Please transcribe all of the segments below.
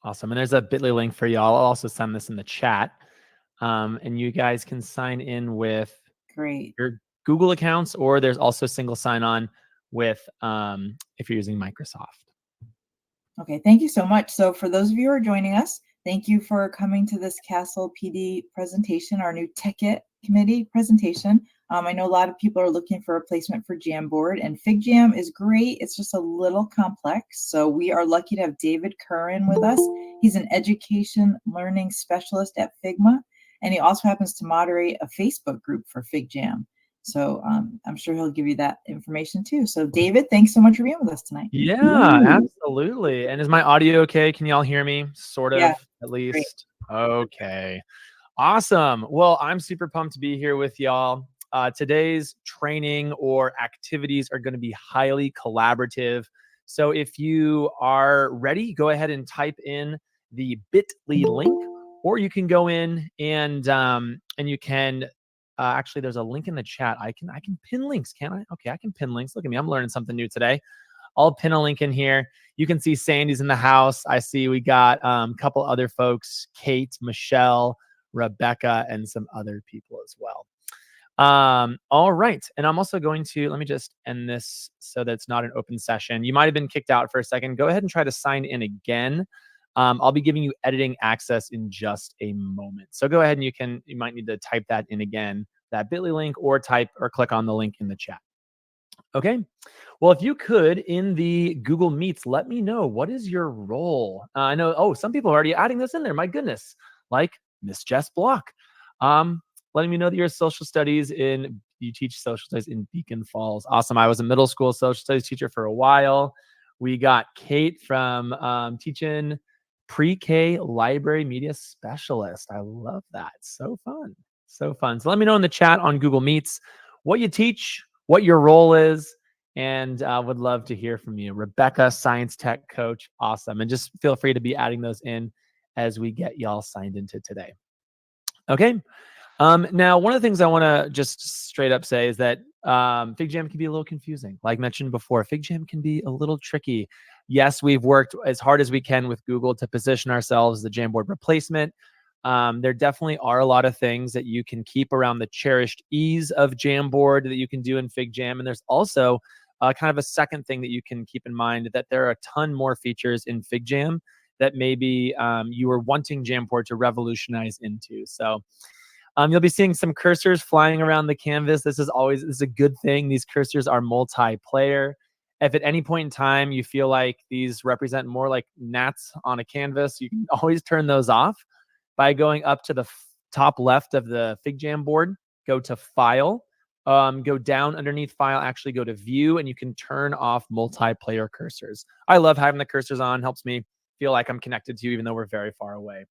Awesome. And there's a bit.ly link for y'all. I'll also send this in the chat. And you guys can sign in with your Google accounts, or there's also single sign-on with if you're using Microsoft. Okay, thank you so much. So for those of you who are joining us, thank you for coming to this CASL PD presentation, our new ticket committee presentation. I know a lot of people are looking for a replacement for Jamboard, and Figjam is great. It's just a little complex. So we are lucky to have David Curran with us. He's an education learning specialist at Figma, and he also happens to moderate a Facebook group for Figjam. So I'm sure he'll give you that information too. So David, thanks so much for being with us tonight. Yeah, absolutely. And is my audio okay? Can y'all hear me? Sort of, yeah, at least. Great. Okay. Awesome. Well, I'm super pumped to be here with y'all. Today's training or activities are going to be highly collaborative. So if you are ready, go ahead and type in the bit.ly link, or you can go in and you can actually, there's a link in the chat. I can pin links, can't I? Okay, I can pin links. Look at me. I'm learning something new today. I'll pin a link in here. You can see Sandy's in the house. I see we got a couple other folks, Kate, Michelle, Rebecca, and some other people as well. All right. And I'm also going to, let me just end this so that it's not an open session. You might have been kicked out for a second. Go ahead and try to sign in again. I'll be giving you editing access in just a moment. So go ahead and you might need to type that in again, that bit.ly link, or type or click on the link in the chat. Okay. Well, if you could, in the Google Meets, let me know, what is your role? I know, some people are already adding this in there. My goodness. Like Miss Jess Block. Letting me know that you're you teach social studies in Beacon Falls. Awesome. I was a middle school social studies teacher for a while. We got Kate from teaching pre-K library media specialist. I love that. So fun. So fun. So let me know in the chat on Google Meets what you teach, what your role is, and would love to hear from you. Rebecca, science tech coach. Awesome. And just feel free to be adding those in as we get y'all signed into today. Okay. Now, one of the things I want to just straight up say is that Figjam can be a little confusing. Like mentioned before, Figjam can be a little tricky. Yes, we've worked as hard as we can with Google to position ourselves as the Jamboard replacement. There definitely are a lot of things that you can keep around the cherished ease of Jamboard that you can do in Figjam. And there's also kind of a second thing that you can keep in mind, that there are a ton more features in Figjam that maybe you were wanting Jamboard to revolutionize into. So you'll be seeing some cursors flying around the canvas. This is a good thing. These cursors are multiplayer. If at any point in time you feel like these represent more like gnats on a canvas, you can always turn those off by going up to the top left of the Figjam board, go to File, go down underneath File, actually go to View, and you can turn off multiplayer cursors. I love having the cursors on. Helps me feel like I'm connected to you, even though we're very far away.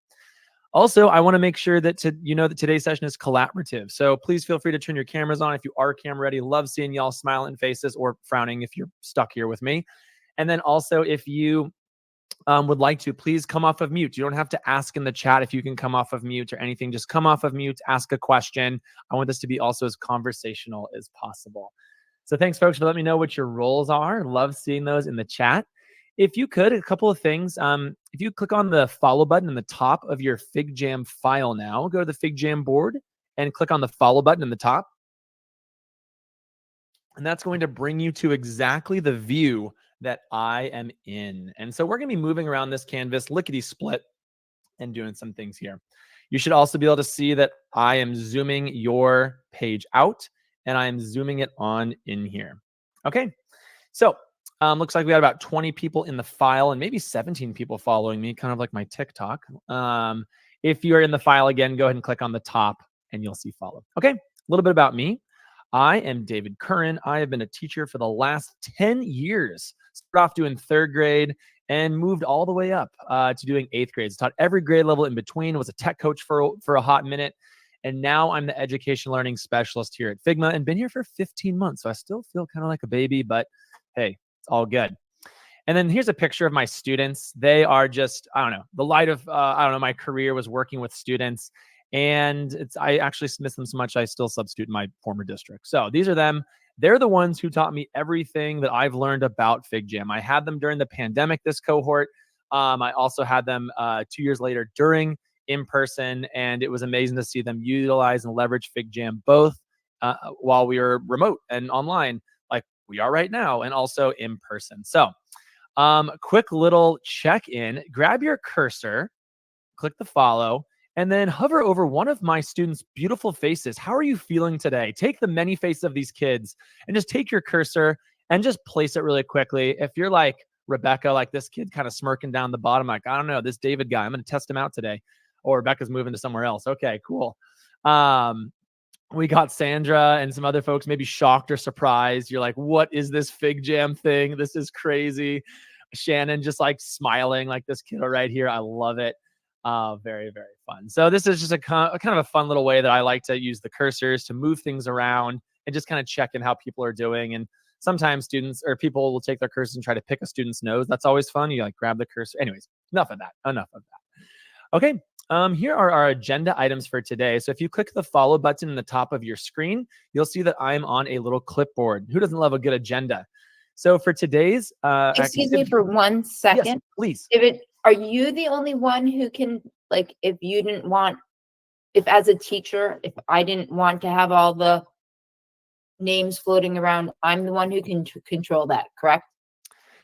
Also, I want to make sure that that today's session is collaborative. So please feel free to turn your cameras on if you are camera ready. Love seeing y'all smiling faces, or frowning if you're stuck here with me. And then also, if you would like to, please come off of mute. You don't have to ask in the chat if you can come off of mute or anything. Just come off of mute, ask a question. I want this to be also as conversational as possible. So thanks, folks, for letting me know what your roles are. Love seeing those in the chat. If you could, a couple of things. If you click on the follow button in the top of your Figjam file now, go to the Figjam board and click on the follow button in the top. And that's going to bring you to exactly the view that I am in. And so we're going to be moving around this canvas lickety-split and doing some things here. You should also be able to see that I am zooming your page out and I'm zooming it on in here. Okay, so looks like we got about 20 people in the file and maybe 17 people following me, kind of like my TikTok. If you're in the file again, go ahead and click on the top and you'll see follow. Okay, a little bit about me. I am David Curran. I have been a teacher for the last 10 years. Started off doing 3rd grade and moved all the way up to doing 8th grade. Taught every grade level in between, was a tech coach for a hot minute. And now I'm the education learning specialist here at Figma and been here for 15 months. So I still feel kind of like a baby, but hey, it's all good. And then here's a picture of my students. They are just, I don't know, the light of, my career was working with students. And I actually miss them so much, I still substitute in my former district. So these are them. They're the ones who taught me everything that I've learned about Figjam. I had them during the pandemic, this cohort. I also had them 2 years later during in person, and it was amazing to see them utilize and leverage Figjam both while we were remote and online, like we are right now, and also in person. So, quick little check in. Grab your cursor, click the follow, and then hover over one of my students' beautiful faces. How are you feeling today? Take the many faces of these kids and just take your cursor and just place it really quickly. If you're like Rebecca, like this kid kind of smirking down the bottom, like, I don't know, this David guy, I'm going to test him out today. Or Rebecca's moving to somewhere else. Okay, cool. We got Sandra and some other folks maybe shocked or surprised. You're like, what is this Figjam thing? This is crazy. Shannon just like smiling like this kiddo right here. I love it. Very, very fun. So this is just a kind of a fun little way that I like to use the cursors to move things around and just kind of check in how people are doing. And sometimes students or people will take their cursors and try to pick a student's nose. That's always fun. You like grab the cursor. Anyways, enough of that. Enough of that. Okay. Here are our agenda items for today. So if you click the follow button in the top of your screen, you'll see that I'm on a little clipboard. Who doesn't love a good agenda? So for today's excuse me for 1 yes, second. please. Are you the only one who can, like, if you didn't want, if as a teacher, if I didn't want to have all the names floating around, I'm the one who can control that, correct?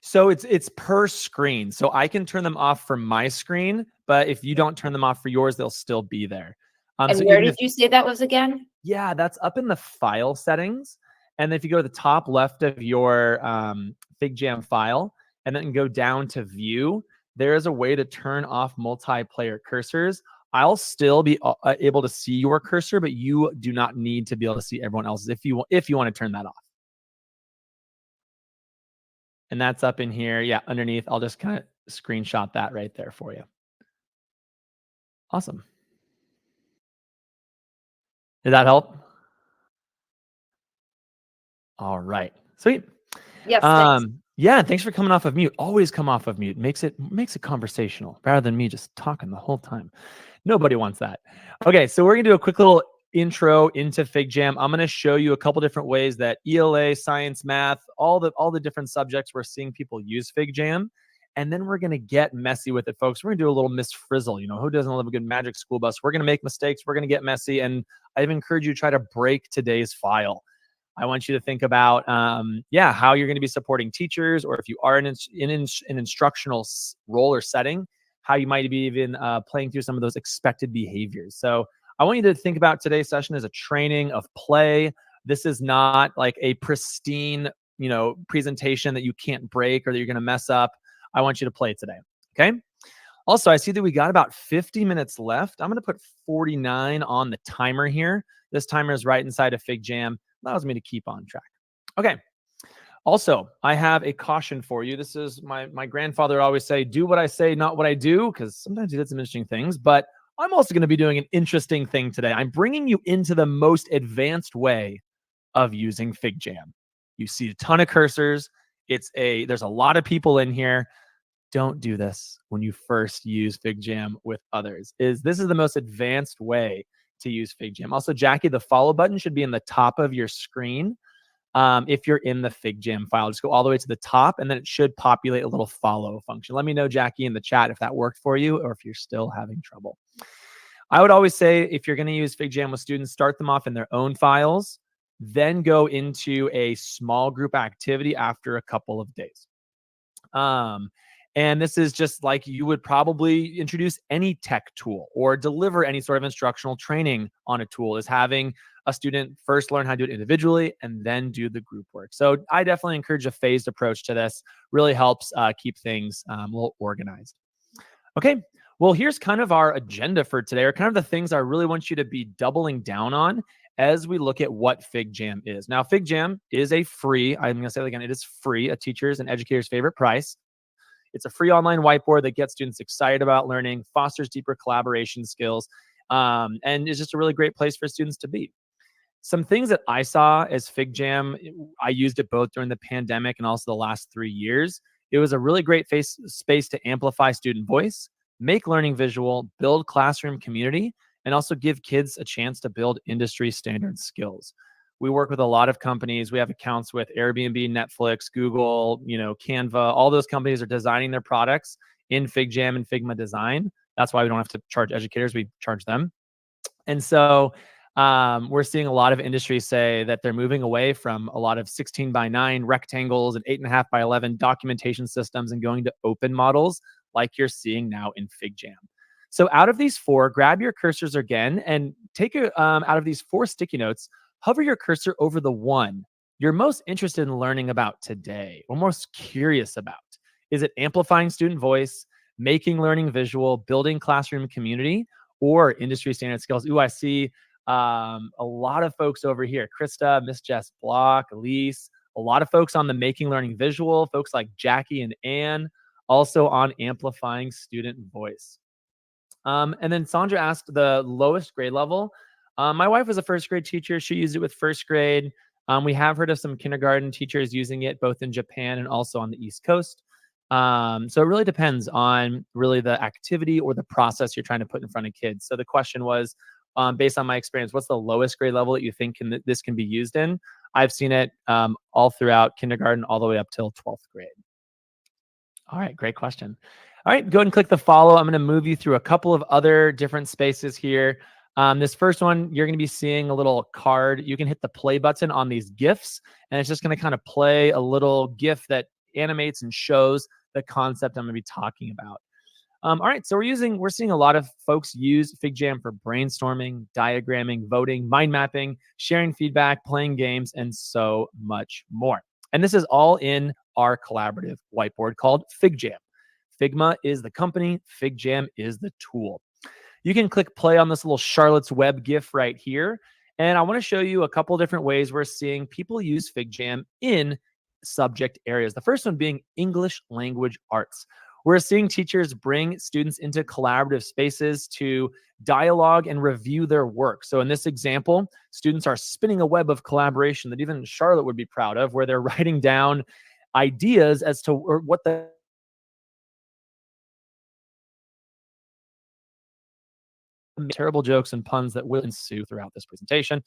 So it's per screen. So I can turn them off from my screen, but if you don't turn them off for yours, they'll still be there. And so where did you say that was again? Yeah, that's up in the file settings. And if you go to the top left of your Figjam file and then go down to view, there is a way to turn off multiplayer cursors. I'll still be able to see your cursor, but you do not need to be able to see everyone else's if you want to turn that off. And that's up in here. Yeah, underneath. I'll just kind of screenshot that right there for you. Awesome. Did that help? All right. Sweet. Yes. Thanks. Yeah, thanks for coming off of mute. Always come off of mute. Makes it conversational rather than me just talking the whole time. Nobody wants that. Okay, so we're gonna do a quick little intro into Figjam. I'm gonna show you a couple different ways that ELA, science, math, all the different subjects we're seeing people use Figjam. And then we're gonna get messy with it, folks. We're gonna do a little Miss Frizzle. You know, who doesn't love a good magic school bus? We're gonna make mistakes. We're gonna get messy, and I encourage you to try to break today's file. I want you to think about, how you're going to be supporting teachers, or if you are in an instructional role or setting, how you might be even playing through some of those expected behaviors. So I want you to think about today's session as a training of play. This is not like a pristine, presentation that you can't break or that you're going to mess up. I want you to play today. Okay. Also, I see that we got about 50 minutes left. I'm going to put 49 on the timer here. This timer is right inside of Figjam. Allows me to keep on track. Okay. Also, I have a caution for you. This is my grandfather would always say, do what I say, not what I do, because sometimes he did some interesting things, but I'm also going to be doing an interesting thing today. I'm bringing you into the most advanced way of using Figjam. You see a ton of cursors. There's a lot of people in here. Don't do this when you first use Figjam with others. This is the most advanced way to use Figjam. Also, Jackie, the follow button should be in the top of your screen. If you're in the Figjam file, just go all the way to the top, and then it should populate a little follow function. Let me know, Jackie, in the chat if that worked for you or if you're still having trouble. I would always say if you're going to use Figjam with students, start them off in their own files, then go into a small group activity after a couple of days. And this is just like you would probably introduce any tech tool or deliver any sort of instructional training on a tool, is having a student first learn how to do it individually and then do the group work. So I definitely encourage a phased approach to this. Really helps keep things a little organized. Okay, well, here's kind of our agenda for today, or kind of the things I really want you to be doubling down on as we look at what Figjam is. Now, Figjam is I'm going to say it again, it is free, a teacher's and educator's favorite price. It's a free online whiteboard that gets students excited about learning, fosters deeper collaboration skills, and is just a really great place for students to be. Some things that I saw as Figjam, I used it both during the pandemic and also the last 3 years. It was a really great space to amplify student voice, make learning visual, build classroom community, and also give kids a chance to build industry standard skills. We work with a lot of companies. We have accounts with Airbnb, Netflix, Google, Canva. All those companies are designing their products in FigJam and Figma design. That's why we don't have to charge educators, we charge them. And so we're seeing a lot of industries say that they're moving away from a lot of 16:9 rectangles and 8.5:11 documentation systems and going to open models like you're seeing now in FigJam. So out of these four, grab your cursors again and take out of these four sticky notes, hover your cursor over the one you're most interested in learning about today or most curious about. Is it amplifying student voice, making learning visual, building classroom community, or industry standard skills? Ooh, I see a lot of folks over here. Krista, Miss Jess Block, Elise, a lot of folks on the making learning visual, folks like Jackie and Ann, also on amplifying student voice. And then Sandra asked the lowest grade level. My wife was a first grade teacher. She used it with first grade. We have heard of some kindergarten teachers using it both in Japan and also on the East Coast. So it really depends on really the activity or the process you're trying to put in front of kids. So the question was, based on my experience, what's the lowest grade level that you think this can be used in? I've seen it all throughout kindergarten all the way up till 12th grade. All right, great question. All right, go ahead and click the follow. I'm going to move you through a couple of other different spaces here. This first one, you're going to be seeing a little card. You can hit the play button on these GIFs, and it's just going to kind of play a little GIF that animates and shows the concept I'm going to be talking about. All right, so we're seeing a lot of folks use FigJam for brainstorming, diagramming, voting, mind mapping, sharing feedback, playing games, and so much more. And this is all in our collaborative whiteboard called FigJam. Figma is the company, FigJam is the tool. You can click play on this little Charlotte's Web GIF right here. And I want to show you a couple different ways we're seeing people use FigJam in subject areas. The first one being English language arts. We're seeing teachers bring students into collaborative spaces to dialogue and review their work. So in this example, students are spinning a web of collaboration that even Charlotte would be proud of, where they're writing down ideas as to what the terrible jokes and puns that will ensue throughout this presentation.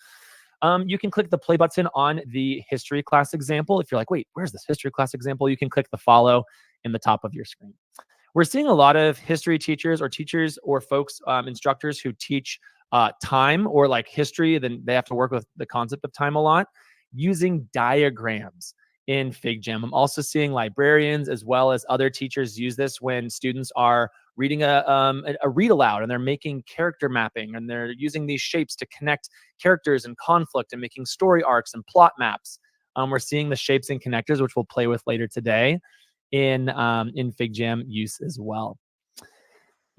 You can click the play button on the history class example. If you're like, wait, where's this history class example? You can click the follow in the top of your screen. We're seeing a lot of history teachers or folks, instructors who teach time or like history, then they have to work with the concept of time a lot, using diagrams in FigJam. I'm also seeing librarians as well as other teachers use this when students are reading a read aloud and they're making character mapping and they're using these shapes to connect characters and conflict and making story arcs and plot maps. We're seeing the shapes and connectors, which we'll play with later today in FigJam use as well.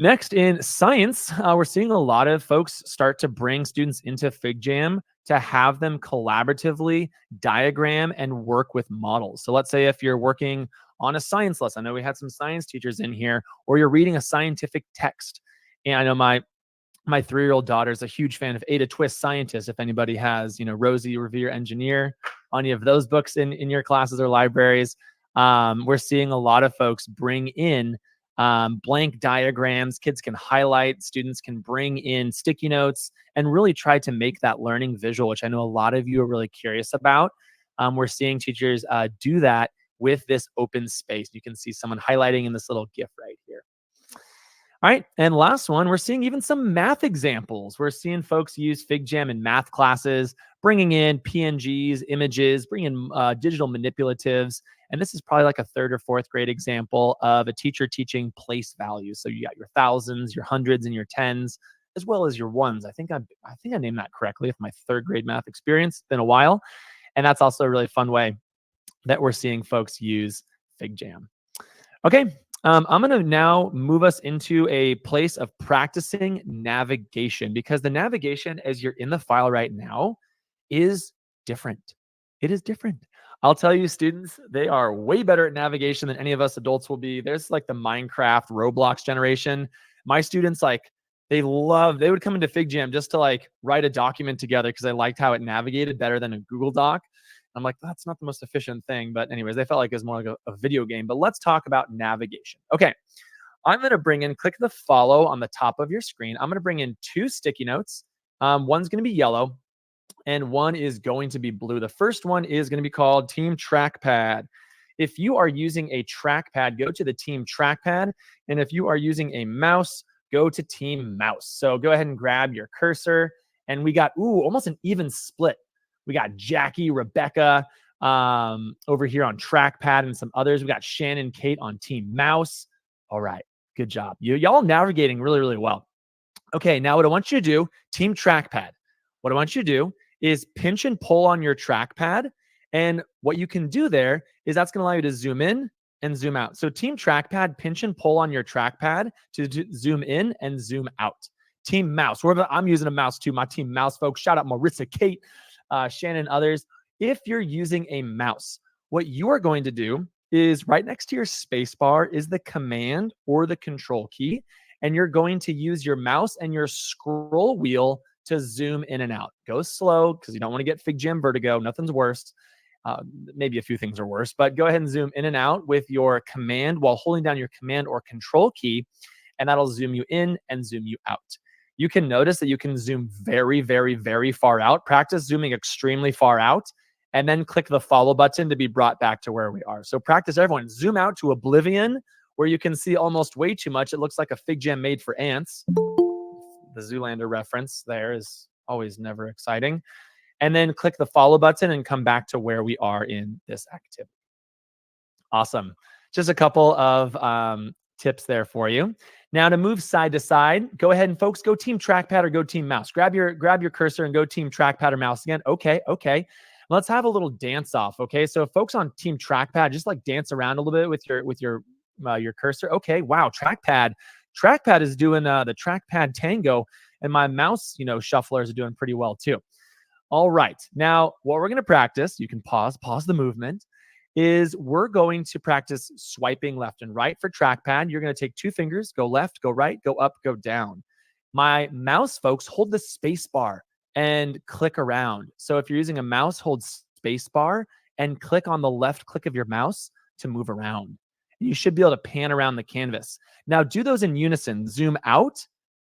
Next, in science, we're seeing a lot of folks start to bring students into FigJam to have them collaboratively diagram and work with models. So let's say if you're working on a science lesson, I know we had some science teachers in here, or you're reading a scientific text. And I know my 3-year-old daughter is a huge fan of Ada Twist Scientist. If anybody has, Rosie Revere Engineer, any of those books in your classes or libraries, we're seeing a lot of folks bring in blank diagrams. Kids can highlight, students can bring in sticky notes and really try to make that learning visual, which I know a lot of you are really curious about. We're seeing teachers do that with this open space. You can see someone highlighting in this little GIF right here. All right, and last one, we're seeing even some math examples. We're seeing folks use FigJam in math classes, bringing in PNGs, images, bringing in digital manipulatives. And this is probably like a 3rd or 4th grade example of a teacher teaching place values. So you got your thousands, your hundreds, and your tens, as well as your ones. I think I named that correctly with my 3rd grade math experience. It's been a while. And that's also a really fun way that we're seeing folks use FigJam. Okay, I'm going to now move us into a place of practicing navigation, because the navigation as you're in the file right now is different. It is different. I'll tell you, students, they are way better at navigation than any of us adults will be. There's like the Minecraft, Roblox generation. My students, they would come into FigJam just to like write a document together because they liked how it navigated better than a Google Doc. I'm like, that's not the most efficient thing. But anyways, they felt like it was more like a video game. But let's talk about navigation. Okay, I'm going to click the follow on the top of your screen. I'm going to bring in 2 sticky notes. One's going to be yellow and one is going to be blue. The first one is going to be called Team Trackpad. If you are using a trackpad, go to the team trackpad. And if you are using a mouse, go to team mouse. So go ahead and grab your cursor. And we got, almost an even split. We got Jackie, Rebecca over here on trackpad and some others. We got Shannon, Kate on team mouse. All right, good job. Y'all navigating really, really well. Okay, now what I want you to do, team trackpad. What I want you to do is pinch and pull on your trackpad. And what you can do there is that's going to allow you to zoom in and zoom out. So team trackpad, pinch and pull on your trackpad to zoom in and zoom out. Team mouse, I'm using a mouse too. My team mouse folks, shout out Marissa, Kate, Shannon, others. If you're using a mouse, what you are going to do is right next to your space bar is the command or the control key. And you're going to use your mouse and your scroll wheel to zoom in and out. Go slow because you don't want to get Figjam vertigo. Nothing's worse. Maybe a few things are worse, but go ahead and zoom in and out with your command while holding down your command or control key, and that'll zoom you in and zoom you out. You can notice that you can zoom very, very, very far out. Practice zooming extremely far out, and then click the follow button to be brought back to where we are. So practice, everyone. Zoom out to oblivion, where you can see almost way too much. It looks like a fig jam made for ants. The Zoolander reference there is always never exciting. And then click the follow button and come back to where we are in this activity. Awesome. Just a couple of tips there for you. Now to move side to side, go ahead and folks, go team trackpad or go team mouse. Grab your cursor and go team trackpad or mouse again. Okay. Let's have a little dance off. Okay. So folks on team trackpad, just like dance around a little bit with your cursor. Okay. Wow. Trackpad is doing the trackpad tango, and my mouse, shufflers are doing pretty well too. All right. Now, what we're going to practice, you can pause the movement, is we're going to practice swiping left and right for trackpad. You're going to take 2 fingers, go left, go right, go up, go down. My mouse, folks, hold the space bar and click around. So if you're using a mouse, hold space bar and click on the left click of your mouse to move around. You should be able to pan around the canvas. Now do those in unison. Zoom out,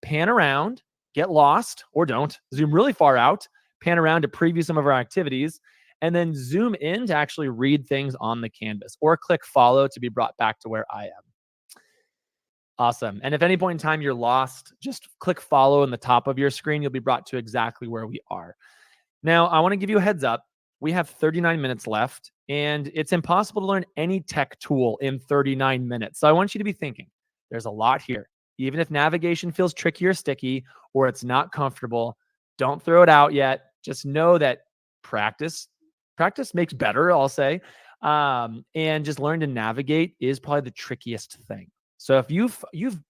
pan around, get lost, or don't. Zoom really far out, pan around to preview some of our activities, and then zoom in to actually read things on the canvas, or click follow to be brought back to where I am. Awesome. And if at any point in time you're lost, just click follow in the top of your screen. You'll be brought to exactly where we are. Now, I want to give you a heads up. We have 39 minutes left, and it's impossible to learn any tech tool in 39 minutes. So I want you to be thinking, there's a lot here. Even if navigation feels tricky or sticky, or it's not comfortable, don't throw it out yet. Just know that practice makes better, I'll say. And just learn to navigate is probably the trickiest thing. So if you've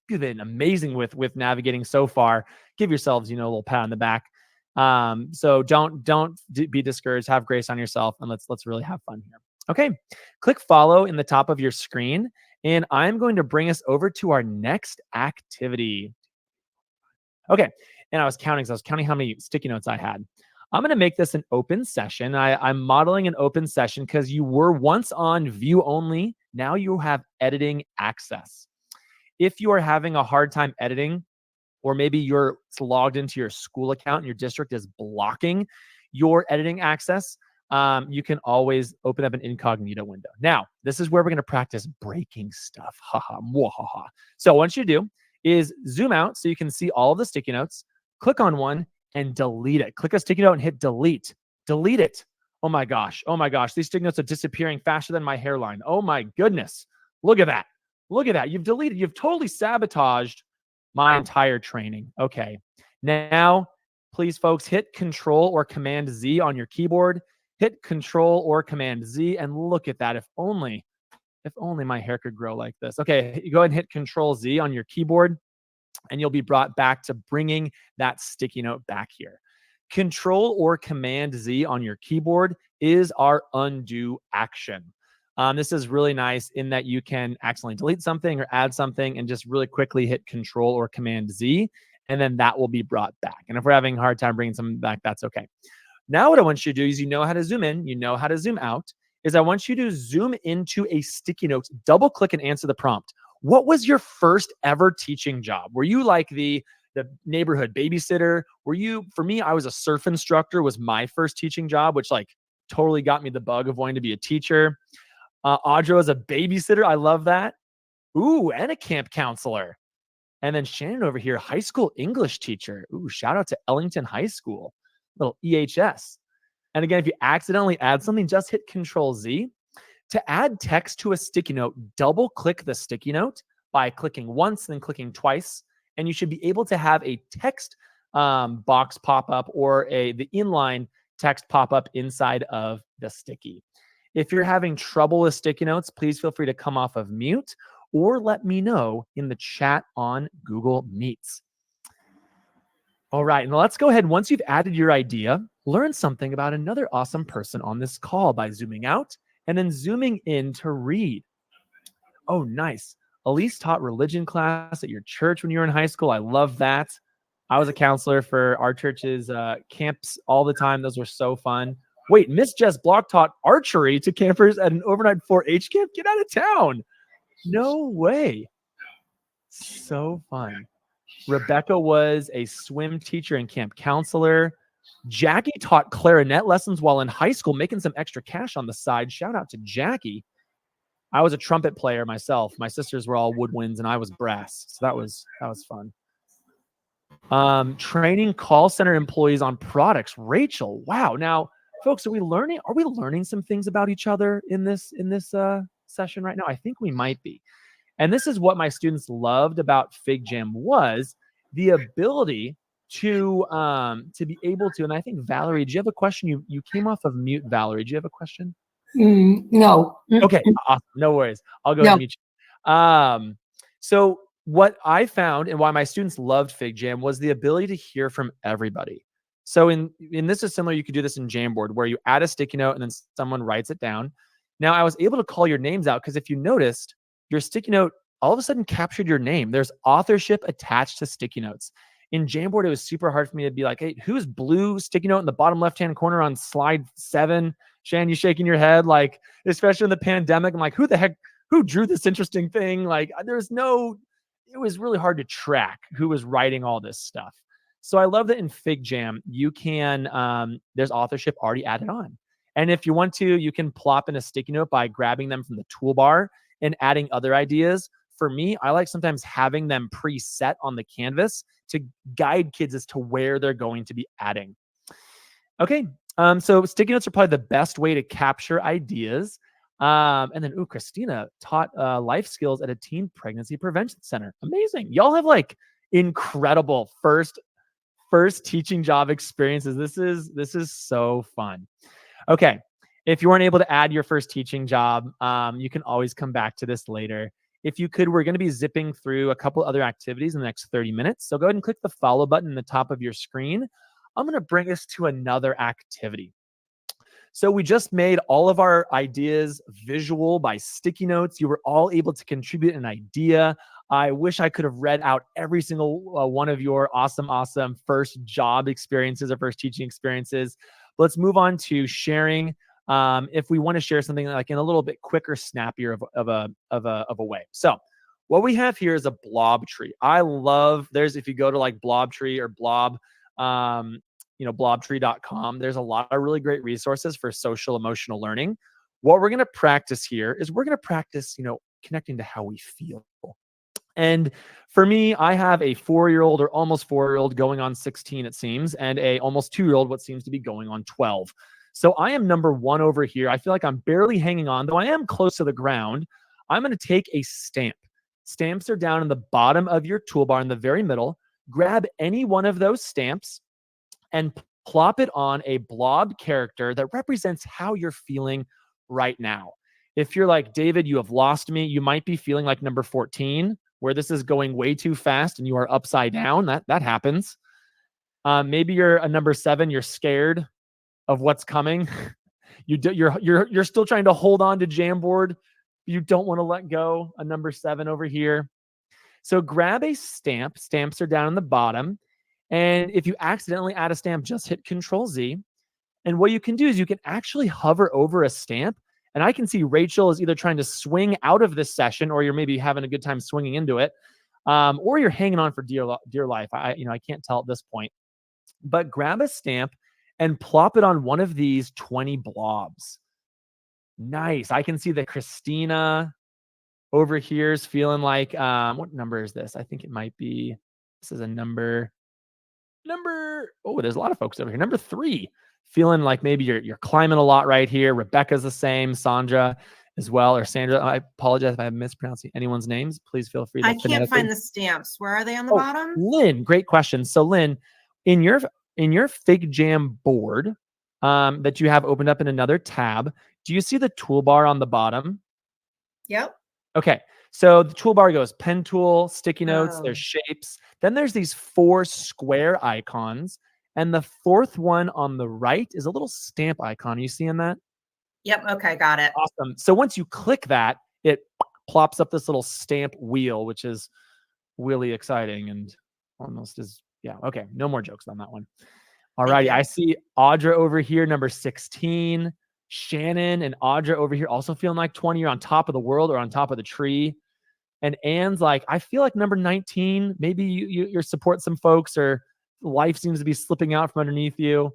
been amazing with navigating so far, give yourselves, a little pat on the back. So don't be discouraged. Have grace on yourself, and let's really have fun here. Okay, click follow in the top of your screen, and I'm going to bring us over to our next activity. Okay, and I was counting how many sticky notes I had. I'm going to make this an open session. I'm modeling an open session because you were once on view only. Now you have editing access. If you are having a hard time editing, or maybe you're logged into your school account and your district is blocking your editing access, you can always open up an incognito window. Now, this is where we're going to practice breaking stuff. So what you do is zoom out so you can see all of the sticky notes, click on one and delete it. Click a sticky note and hit delete. Delete it. Oh my gosh. These sticky notes are disappearing faster than my hairline. Oh my goodness. Look at that. You've totally sabotaged my entire training. Okay. Now, please, folks, hit Control or Command Z on your keyboard. Hit Control or Command Z, and look at that. If only my hair could grow like this. Okay, you go ahead and hit Control Z on your keyboard, and you'll be brought back to bringing that sticky note back here. Control or Command Z on your keyboard is our undo action. This is really nice in that you can accidentally delete something or add something and just really quickly hit Control or Command Z, and then that will be brought back. And if we're having a hard time bringing something back, that's okay. Now what I want you to do is, how to zoom in, how to zoom out, is I want you to zoom into a sticky note, double click and answer the prompt. What was your first ever teaching job? Were you like the neighborhood babysitter? For me, I was a surf instructor, was my first teaching job, which totally got me the bug of wanting to be a teacher. Audra is a babysitter. I love that. Ooh, and a camp counselor. And then Shannon over here, high school English teacher. Ooh, shout out to Ellington High School, little EHS. And again, if you accidentally add something, just hit Control Z. To add text to a sticky note, double click the sticky note by clicking once, then clicking twice. And you should be able to have a text box pop up or the inline text pop up inside of the sticky. If you're having trouble with sticky notes, please feel free to come off of mute or let me know in the chat on Google Meets. All right, now let's go ahead. Once you've added your idea, learn something about another awesome person on this call by zooming out and then zooming in to read. Oh, nice. Elise taught religion class at your church when you were in high school. I love that. I was a counselor for our church's camps all the time. Those were so fun. Wait, Miss Jess Block taught archery to campers at an overnight 4-H camp? Get out of town. No way. So fun. Rebecca was a swim teacher and camp counselor. Jackie taught clarinet lessons while in high school, making some extra cash on the side. Shout out to Jackie. I was a trumpet player myself. My sisters were all woodwinds and I was brass. So that was fun. Training call center employees on products. Rachel. Wow. Now, folks, are we learning some things about each other in this session right now? I think we might be. And this is what my students loved about Figjam was the ability to be able to, and I think Valerie, do you have a question? You came off of mute, Valerie. Do you have a question? No. Okay, awesome. No worries. I'll go ahead and mute you. So what I found and why my students loved Figjam was the ability to hear from everybody. So in this is similar, you could do this in Jamboard where you add a sticky note and then someone writes it down. Now I was able to call your names out because if you noticed, your sticky note all of a sudden captured your name. There's authorship attached to sticky notes. In Jamboard, it was super hard for me to be like, hey, who's blue sticky note in the bottom left-hand corner on slide 7? Shan, you shaking your head, like, especially in the pandemic. I'm like, who drew this interesting thing? Like, it was really hard to track who was writing all this stuff. So I love that in Figjam, you can, there's authorship already added on. And if you want to, you can plop in a sticky note by grabbing them from the toolbar and adding other ideas. For me, I like sometimes having them preset on the canvas to guide kids as to where they're going to be adding. Okay, so sticky notes are probably the best way to capture ideas. And then, Christina taught life skills at a teen pregnancy prevention center. Amazing. Y'all have like incredible first teaching job experiences. This is so fun. Okay. If you weren't able to add your first teaching job, you can always come back to this later. If you could, we're going to be zipping through a couple other activities in the next 30 minutes. So go ahead and click the follow button in the top of your screen. I'm going to bring us to another activity. So we just made all of our ideas visual by sticky notes. You were all able to contribute an idea. I wish I could have read out every single one of your awesome first job experiences or first teaching experiences. Let's move on to sharing. If we want to share something like in a little bit quicker, snappier of a way. So what we have here is a blob tree. I love, if you go to like Blobtree or Blob, blobtree.com, there's a lot of really great resources for social emotional learning. What we're going to practice here is we're going to practice, connecting to how we feel. And for me, I have a 4-year-old or almost 4-year-old going on 16, it seems, and a almost 2-year-old, what seems to be going on 12. So I am number 1 over here. I feel like I'm barely hanging on, though I am close to the ground. I'm going to take a stamp. Stamps are down in the bottom of your toolbar in the very middle. Grab any one of those stamps and plop it on a blob character that represents how you're feeling right now. If you're like, David, you have lost me, you might be feeling like number 14, where this is going way too fast and you are upside down. That happens. Maybe you're a number 7, you're scared of what's coming. You're still trying to hold on to Jamboard. You don't want to let go. A number 7 over here. So grab a stamp. Stamps are down in the bottom. And if you accidentally add a stamp, just hit Control Z. And what you can do is you can actually hover over a stamp. And I can see Rachel is either trying to swing out of this session, or you're maybe having a good time swinging into it, or you're hanging on for dear life. I can't tell at this point. But grab a stamp and plop it on one of these 20 blobs. Nice. I can see that Christina over here is feeling like, what number is this? I think it might be, this is a number, oh, there's a lot of folks over here. Number 3, feeling like maybe you're climbing a lot right here. Rebecca's the same, Sandra as well, or Sandra. I apologize if I'm mispronouncing anyone's names. Please feel free to I can't phonetically. find the stamps. Where are they on the Oh, bottom? Lynn, great question. So Lynn, in your Figjam board that you have opened up in another tab, do you see the toolbar on the bottom? Yep. Okay. So the toolbar goes pen tool, sticky notes, Oh. there's shapes. Then there's these 4 square icons. And the 4th one on the right is a little stamp icon. Are you seeing that? Yep. Okay. Got it. Awesome. So once you click that, it plops up this little stamp wheel, which is really exciting and almost is, yeah. Okay. No more jokes on that one. All righty. you. I see Audra over here, number 16. Shannon and Audra over here also feeling like 20. You're on top of the world or on top of the tree. And Anne's like, I feel like number 19. Maybe you support some folks, or life seems to be slipping out from underneath you.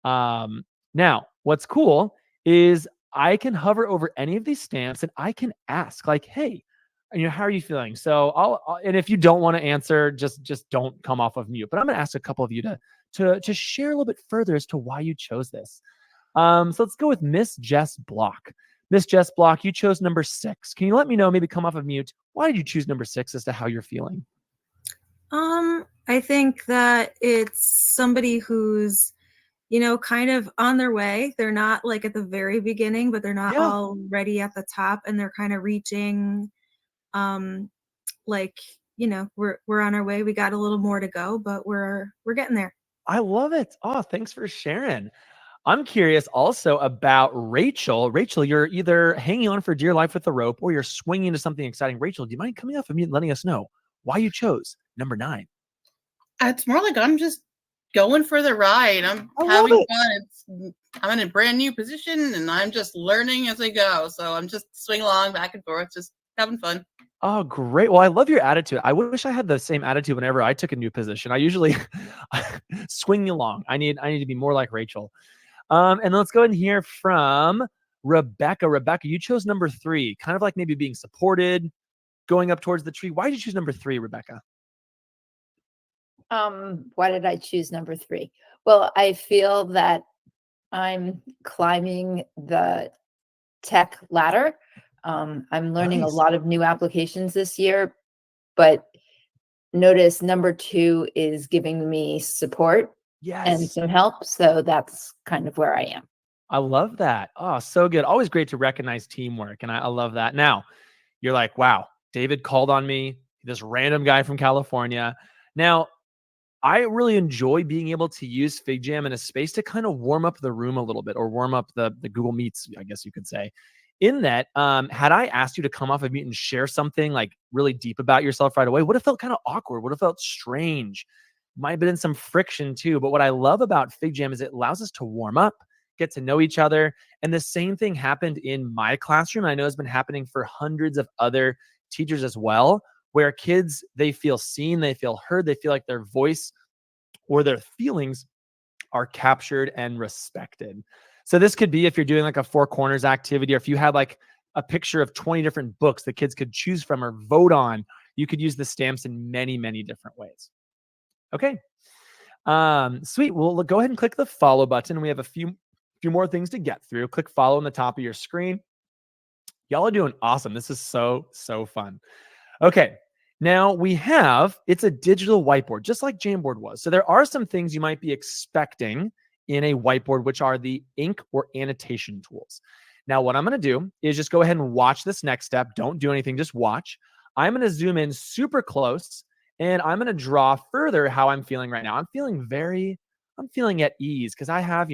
Now, what's cool is I can hover over any of these stamps and I can ask, like, hey, how are you feeling? So and if you don't want to answer, just don't come off of mute. But I'm going to ask a couple of you to share a little bit further as to why you chose this. So let's go with Miss Jess Block. Miss Jess Block, you chose number 6. Can you let me know, maybe come off of mute, why did you choose number 6 as to how you're feeling? I think that it's somebody who's, kind of on their way. They're not like at the very beginning, but they're not already at the top, and they're kind of reaching, like, we're on our way. We got a little more to go, but we're getting there. I love it. Oh, thanks for sharing. I'm curious also about Rachel. Rachel, you're either hanging on for dear life with the rope or you're swinging into something exciting. Rachel, do you mind coming off of mute and letting us know why you chose number 9? It's more like I'm just going for the ride. I'm having fun. I'm in a brand new position and I'm just learning as I go. So I'm just swinging along back and forth, just having fun. Oh, great. Well, I love your attitude. I wish I had the same attitude whenever I took a new position. I usually swing along. I need to be more like Rachel. And let's go ahead and hear from Rebecca. Rebecca, you chose number 3, kind of like maybe being supported, going up towards the tree. Why did you choose number 3, Rebecca? Why did I choose number 3? Well, I feel that I'm climbing the tech ladder. I'm learning a lot of new applications this year, but notice number 2 is giving me support and some help. So that's kind of where I am. I love that. Oh, so good. Always great to recognize teamwork. And I love that. Now, you're like, wow, David called on me, this random guy from California. Now, I really enjoy being able to use Figjam in a space to kind of warm up the room a little bit, or warm up the Google Meets, I guess you could say. In that, had I asked you to come off of mute and share something like really deep about yourself right away, would have felt kind of awkward, would have felt strange. Might have been some friction too. But what I love about Figjam is it allows us to warm up, get to know each other. And the same thing happened in my classroom. I know it's been happening for hundreds of other teachers as well, where kids, they feel seen, they feel heard, they feel like their voice or their feelings are captured and respected. So this could be if you're doing like a 4 corners activity, or if you had like a picture of 20 different books the kids could choose from or vote on, you could use the stamps in many, many different ways. Okay. Sweet. Well, go ahead and click the follow button. We have a few more things to get through. Click follow on the top of your screen. Y'all are doing awesome. This is so fun. Okay. Now it's a digital whiteboard, just like Jamboard was. So there are some things you might be expecting in a whiteboard, which are the ink or annotation tools. Now, what I'm going to do is just go ahead and watch this next step. Don't do anything, just watch. I'm going to zoom in super close, and I'm going to draw further how I'm feeling right now. I'm feeling at ease because I have,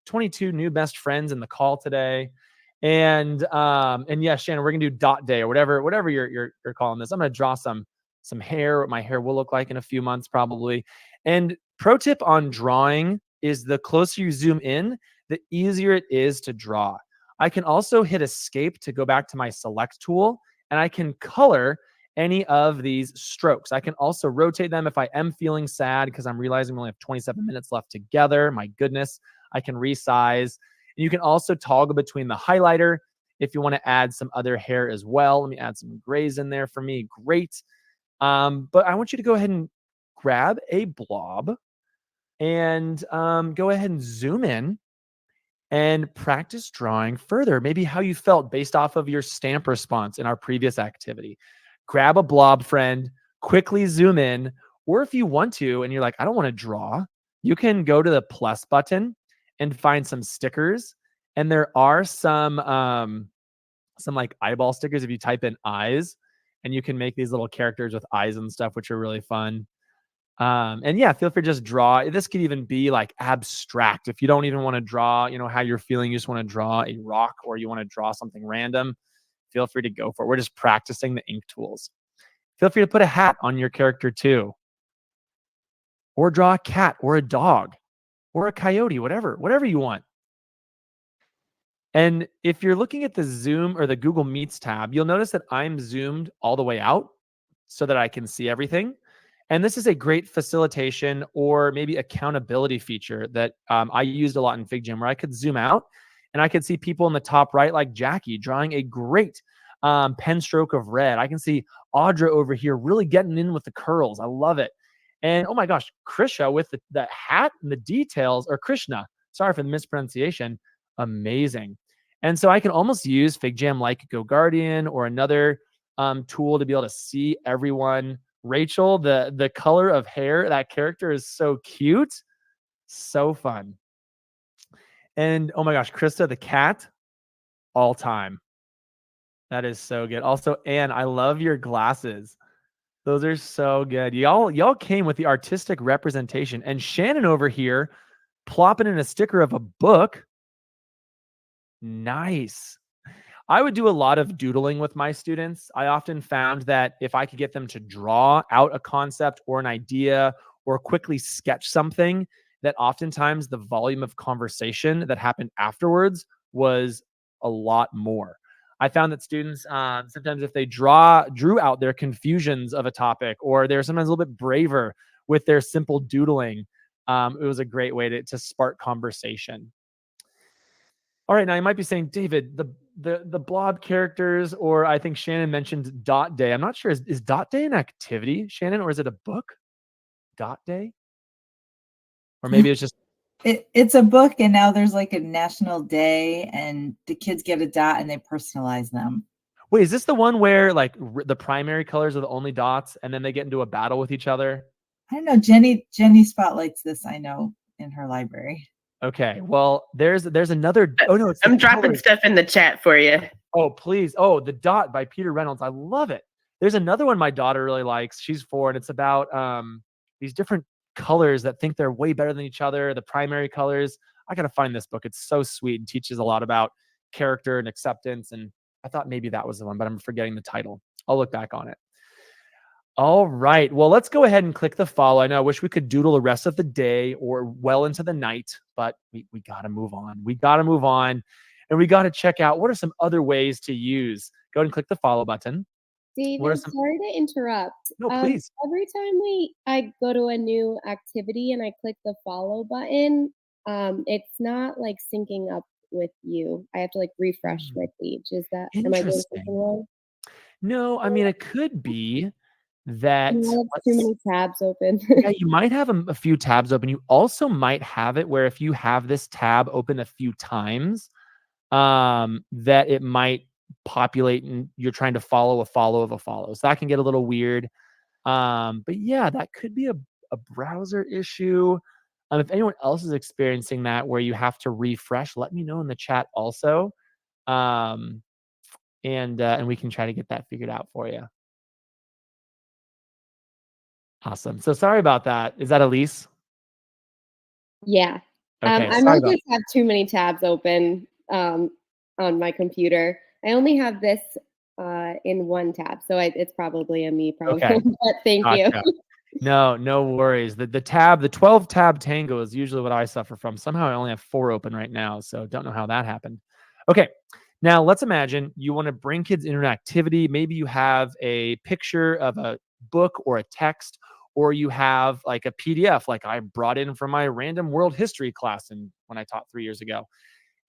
22 new best friends in the call today. And yeah, Shannon, we're gonna do dot day or whatever you're calling this. I'm gonna draw some hair, what my hair will look like in a few months probably. And pro tip on drawing is the closer you zoom in, the easier it is to draw. I can also hit escape to go back to my select tool, and I can color any of these strokes. I can also rotate them if I am feeling sad because I'm realizing we only have 27 minutes left together. My goodness, I can resize. And you can also toggle between the highlighter if you want to add some other hair as well. Let me add some grays in there for me. Great. But I want you to go ahead and grab a blob and go ahead and zoom in and practice drawing further. Maybe how you felt based off of your stamp response in our previous activity. Grab a blob, friend, quickly zoom in, or if you want to, and you're like, I don't want to draw, you can go to the plus button and find some stickers. And there are some like eyeball stickers if you type in eyes, and you can make these little characters with eyes and stuff, which are really fun. And yeah, feel free to just draw. This could even be like abstract. If you don't even want to draw, how you're feeling, you just want to draw a rock or you want to draw something random, feel free to go for it. We're just practicing the ink tools. Feel free to put a hat on your character too. Or draw a cat or a dog or a coyote, whatever you want. And if you're looking at the Zoom or the Google Meets tab, you'll notice that I'm zoomed all the way out so that I can see everything. And this is a great facilitation or maybe accountability feature that I used a lot in Figjam, where I could zoom out and I could see people in the top right, like Jackie, drawing a great pen stroke of red. I can see Audra over here really getting in with the curls. I love it. And oh my gosh, Krisha with the hat and the details, or Krishna, sorry for the mispronunciation, amazing. And so I can almost use Figjam like Go Guardian or another tool to be able to see everyone. Rachel, the color of hair, that character is so cute. So fun. And oh my gosh, Krista, the cat, all time. That is so good. Also, Anne, I love your glasses. Those are so good. Y'all came with the artistic representation. And Shannon over here plopping in a sticker of a book. Nice. I would do a lot of doodling with my students. I often found that if I could get them to draw out a concept or an idea or quickly sketch something, that oftentimes the volume of conversation that happened afterwards was a lot more. I found that students, sometimes if they drew out their confusions of a topic, or they're sometimes a little bit braver with their simple doodling, it was a great way to spark conversation. All right, now you might be saying, David, the blob characters, or I think Shannon mentioned Dot Day. I'm not sure, is Dot Day an activity, Shannon, or is it a book? Dot Day? Or maybe it's just It's a book, and now there's like a national day, and the kids get a dot and they personalize them. Wait, is this the one where like the primary colors are the only dots, and then they get into a battle with each other? I don't know. Jenny spotlights this, I know, in her library. Okay, well, there's another. Oh no, I'm dropping stuff in the chat for you. Oh, please. Oh, The Dot by Peter Reynolds. I love it. There's another one my daughter really likes. She's 4, and it's about these different colors that think they're way better than each other, the primary colors. I got to find this book. It's so sweet and teaches a lot about character and acceptance. And I thought maybe that was the one, but I'm forgetting the title. I'll look back on it. All right. Well, let's go ahead and click the follow. I know I wish we could doodle the rest of the day or well into the night, but we got to move on. We got to move on, and we got to check out what are some other ways to use. Go ahead and click the follow button. David, sorry to interrupt. No, please. Every time I go to a new activity and I click the follow button, it's not like syncing up with you. I have to like refresh my page. Am I doing something wrong? No, I mean, it could be that I have too many tabs open. Yeah, you might have a few tabs open. You also might have it where if you have this tab open a few times, that it might populate and you're trying to follow a follow of a follow. So that can get a little weird. But yeah, that could be a browser issue. If anyone else is experiencing that where you have to refresh, let me know in the chat also. And we can try to get that figured out for you. Awesome. So sorry about that. Is that Elise? Yeah. Okay, I might just have too many tabs open on my computer. I only have this in one tab, so it's probably a me problem. Okay. But thank you. No worries. The 12 tab tango is usually what I suffer from. Somehow I only have 4 open right now, so don't know how that happened. Okay. Now let's imagine you want to bring kids into an activity. Maybe you have a picture of a book or a text, or you have like a PDF like I brought in from my random world history class when I taught 3 years ago.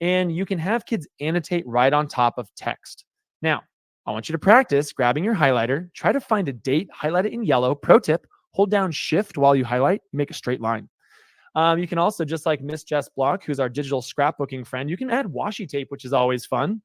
And you can have kids annotate right on top of text. Now, I want you to practice grabbing your highlighter. Try to find a date, highlight it in yellow. Pro tip, hold down shift while you highlight, make a straight line. You can also, just like Miss Jess Block, who's our digital scrapbooking friend, you can add washi tape, which is always fun.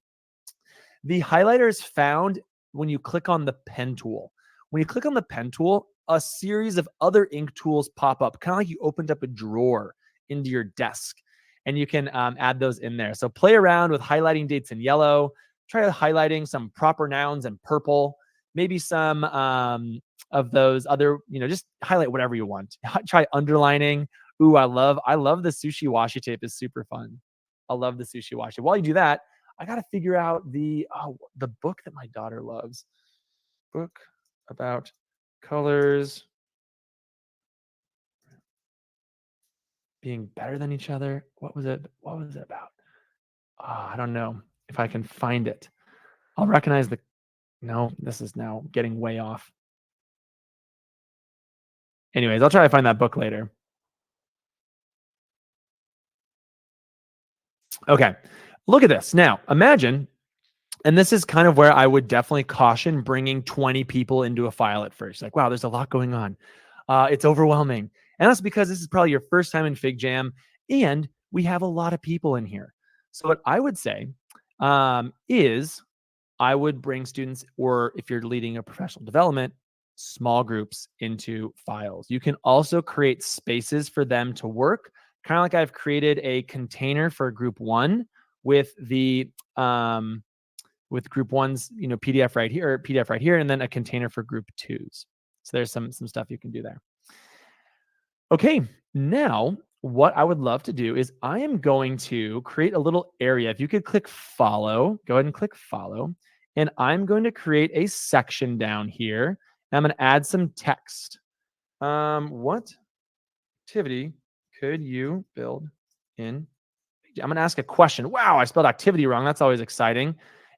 The highlighter is found when you click on the pen tool. When you click on the pen tool, a series of other ink tools pop up, kind of like you opened up a drawer into your desk, and you can add those in there. So play around with highlighting dates in yellow. Try highlighting some proper nouns in purple. Maybe some of those other, just highlight whatever you want. Try underlining. Ooh, I love the sushi washi tape. Is super fun. I love the sushi washi. While you do that, I got to figure out the book that my daughter loves. Book about colors being better than each other. What was it about? I don't know if I can find it. I'll recognize no, this is now getting way off. Anyways, I'll try to find that book later. Okay, look at this. Now, imagine, and this is kind of where I would definitely caution bringing 20 people into a file at first. Like, wow, there's a lot going on. It's overwhelming. And that's because this is probably your first time in Figjam, and we have a lot of people in here. So what I would say is I would bring students, or if you're leading a professional development, small groups into files. You can also create spaces for them to work, kind of like I've created a container for group 1 with the with group 1's PDF right here, and then a container for group 2's. So there's some stuff you can do there. Okay, now what I would love to do is I am going to create a little area. If you could click follow, go ahead and click follow. And I'm going to create a section down here. I'm going to add some text. What activity could you build in? I'm going to ask a question. Wow, I spelled activity wrong. That's always exciting.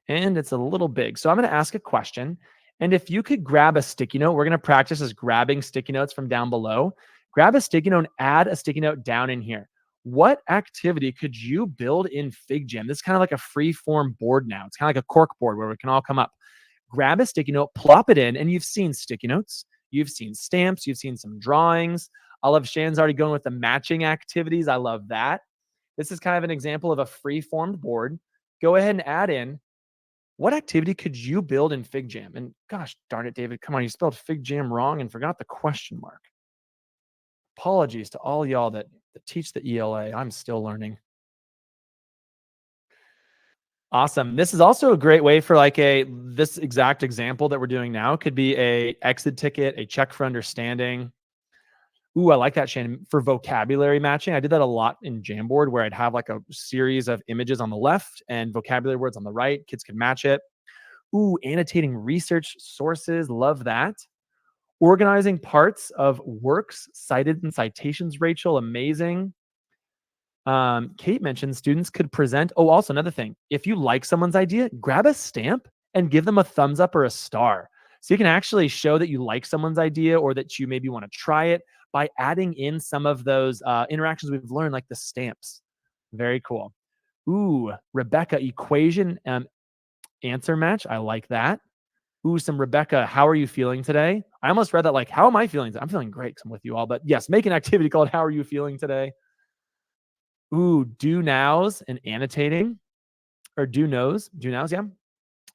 And it's a little big. So I'm going to ask a question. And if you could grab a sticky note, we're going to practice as grabbing sticky notes from down below. Grab a sticky note and add a sticky note down in here. What activity could you build in Figjam? This is kind of like a free form board now. It's kind of like a cork board where we can all come up. Grab a sticky note, plop it in, and you've seen sticky notes. You've seen stamps. You've seen some drawings. I love Shannon's already going with the matching activities. I love that. This is kind of an example of a free formed board. Go ahead and add in, what activity could you build in Figjam? And gosh darn it, David, come on, you spelled Figjam wrong and forgot the question mark. Apologies to all y'all that teach the ELA. I'm still learning. Awesome. This is also a great way for this exact example that we're doing now could be a exit ticket, a check for understanding. Ooh, I like that, Shannon. For vocabulary matching, I did that a lot in Jamboard where I'd have like a series of images on the left and vocabulary words on the right. Kids could match it. Ooh, annotating research sources. Love that. Organizing parts of works cited in citations, Rachel. Amazing. Kate mentioned students could present. Oh, also another thing. If you like someone's idea, grab a stamp and give them a thumbs up or a star. So you can actually show that you like someone's idea or that you maybe want to try it by adding in some of those interactions we've learned, like the stamps. Very cool. Ooh, Rebecca, equation answer match. I like that. Ooh, some Rebecca, how are you feeling today? I almost read that like, how am I feeling? I'm feeling great because I'm with you all. But yes, make an activity called How Are You Feeling Today? Ooh, do nows and annotating. Or do nows, yeah.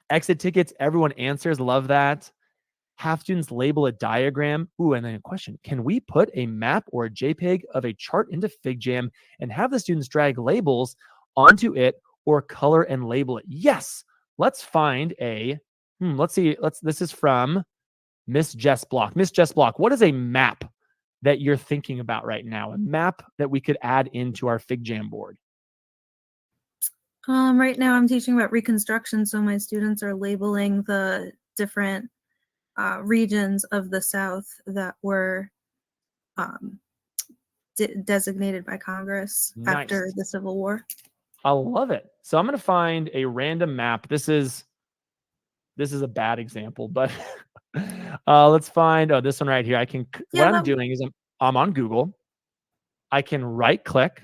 Exit tickets, everyone answers. Love that. Have students label a diagram. Ooh, and then a question. Can we put a map or a JPEG of a chart into Figjam and have the students drag labels onto it or color and label it? Yes. Let's find a, let's see. This is from Miss Jess Block. Miss Jess Block, what is a map that you're thinking about right now? A map that we could add into our Figjam board? Right now I'm teaching about Reconstruction, so my students are labeling the different regions of the South that were designated by Congress after the Civil War. I love it. So I'm going to find a random map. This is a bad example, but let's find this one right here. What I'm doing is I'm on Google. I can right click,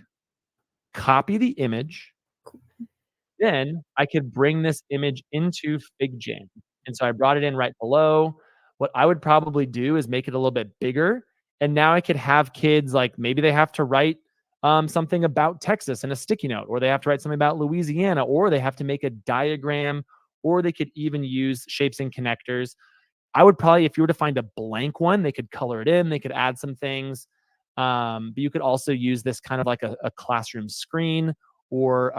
copy the image, then I could bring this image into Figjam. And so I brought it in right below. What I would probably do is make it a little bit bigger. And now I could have kids, like, maybe they have to write something about Texas in a sticky note, or they have to write something about Louisiana, or they have to make a diagram, or they could even use shapes and connectors. I would probably, if you were to find a blank one, they could color it in, they could add some things. But you could also use this kind of like a classroom screen, or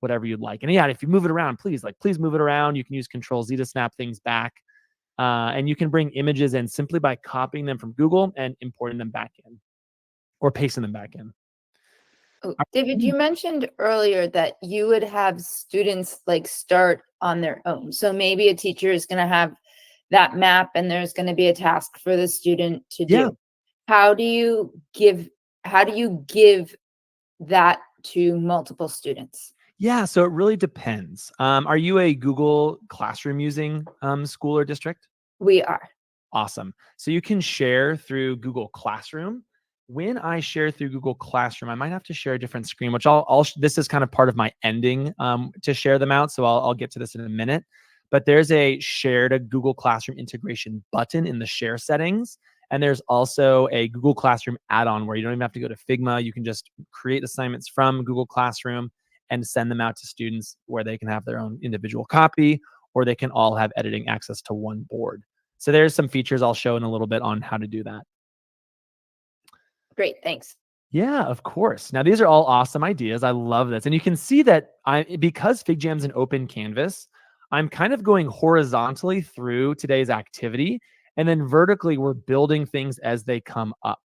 whatever you'd like. And yeah, if you move it around, please move it around. You can use Control Z to snap things back. And you can bring images in simply by copying them from Google and importing them back in, or pasting them back in. Oh, David, you mentioned earlier that you would have students like start on their own. So maybe a teacher is going to have that map and there's going to be a task for the student to do. Yeah. How do you give that to multiple students? Yeah, so it really depends. Are you a Google Classroom using school or district? We are. Awesome. So you can share through Google Classroom. When I share through Google Classroom, I might have to share a different screen, which this is kind of part of my ending to share them out. So I'll get to this in a minute. But there's a share to Google Classroom integration button in the share settings. And there's also a Google Classroom add-on where you don't even have to go to Figma. You can just create assignments from Google Classroom and send them out to students where they can have their own individual copy, or they can all have editing access to one board. So there's some features I'll show in a little bit on how to do that. Great, thanks. Yeah, of course. Now, these are all awesome ideas. I love this. And you can see that because Figjam's an open canvas, I'm kind of going horizontally through today's activity, and then vertically we're building things as they come up.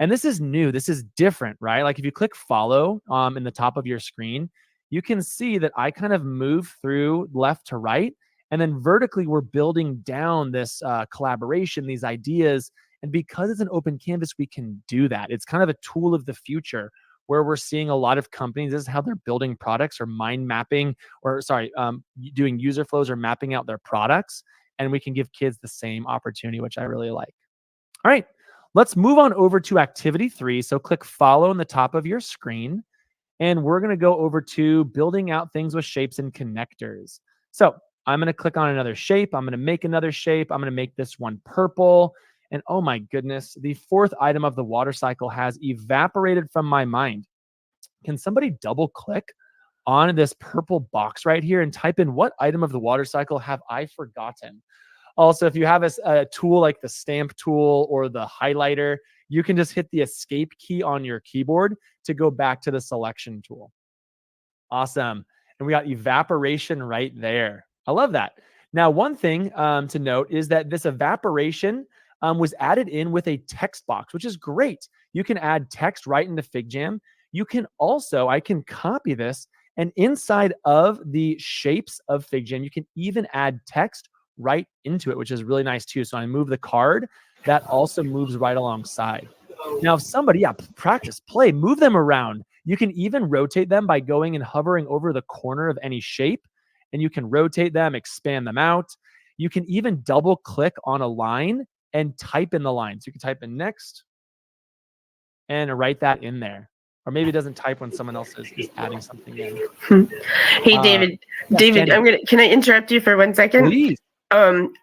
And this is new. This is different, right? Like if you click follow in the top of your screen, you can see that I kind of move through left to right, and then vertically we're building down this collaboration, these ideas. And because it's an open canvas, we can do that. It's kind of a tool of the future where we're seeing a lot of companies, this is how they're building products, or mind mapping, or doing user flows or mapping out their products. And we can give kids the same opportunity, which I really like. All right, let's move on over to activity 3. So click follow in the top of your screen. And we're going to go over to building out things with shapes and connectors. So I'm going to click on another shape. I'm going to make another shape. I'm going to make this one purple. And oh my goodness, the 4th item of the water cycle has evaporated from my mind. Can somebody double click on this purple box right here and type in, what item of the water cycle have I forgotten? Also, if you have a tool like the stamp tool or the highlighter, you can just hit the escape key on your keyboard to go back to the selection tool. Awesome. And we got evaporation right there. I love that. Now, one thing to note is that this evaporation was added in with a text box, which is great. You can add text right into Figjam. You can also, I can copy this, and inside of the shapes of Figjam, you can even add text right into it, which is really nice too. So I move the card, that also moves right alongside. Now, if somebody, practice, play, move them around. You can even rotate them by going and hovering over the corner of any shape, and you can rotate them, expand them out. You can even double click on a line and type in the line. So you can type in next and write that in there. Or maybe it doesn't type when someone else is adding something in. Hey, David. Yes, David, Jenny. can I interrupt you for 1 second? Please. I'm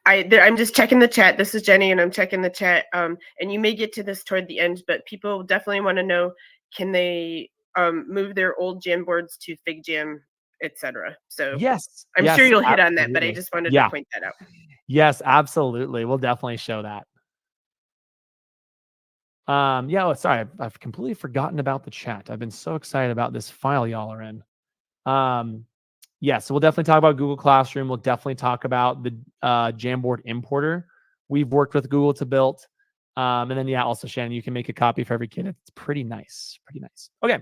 just checking the chat. This is Jenny, and I'm checking the chat. And you may get to this toward the end, but people definitely want to know, can they move their old Jamboards to Figjam, etc. So Yes. I'm yes, sure you'll hit on that, absolutely. but I just wanted Yeah. to point that out. Yes, absolutely. We'll definitely show that. Sorry, I've completely forgotten about the chat. I've been so excited about this file y'all are in. So we'll definitely talk about Google Classroom. We'll definitely talk about the Jamboard importer we've worked with Google to build. And then, also, Shannon, you can make a copy for every kid. It's pretty nice. Pretty nice. Okay.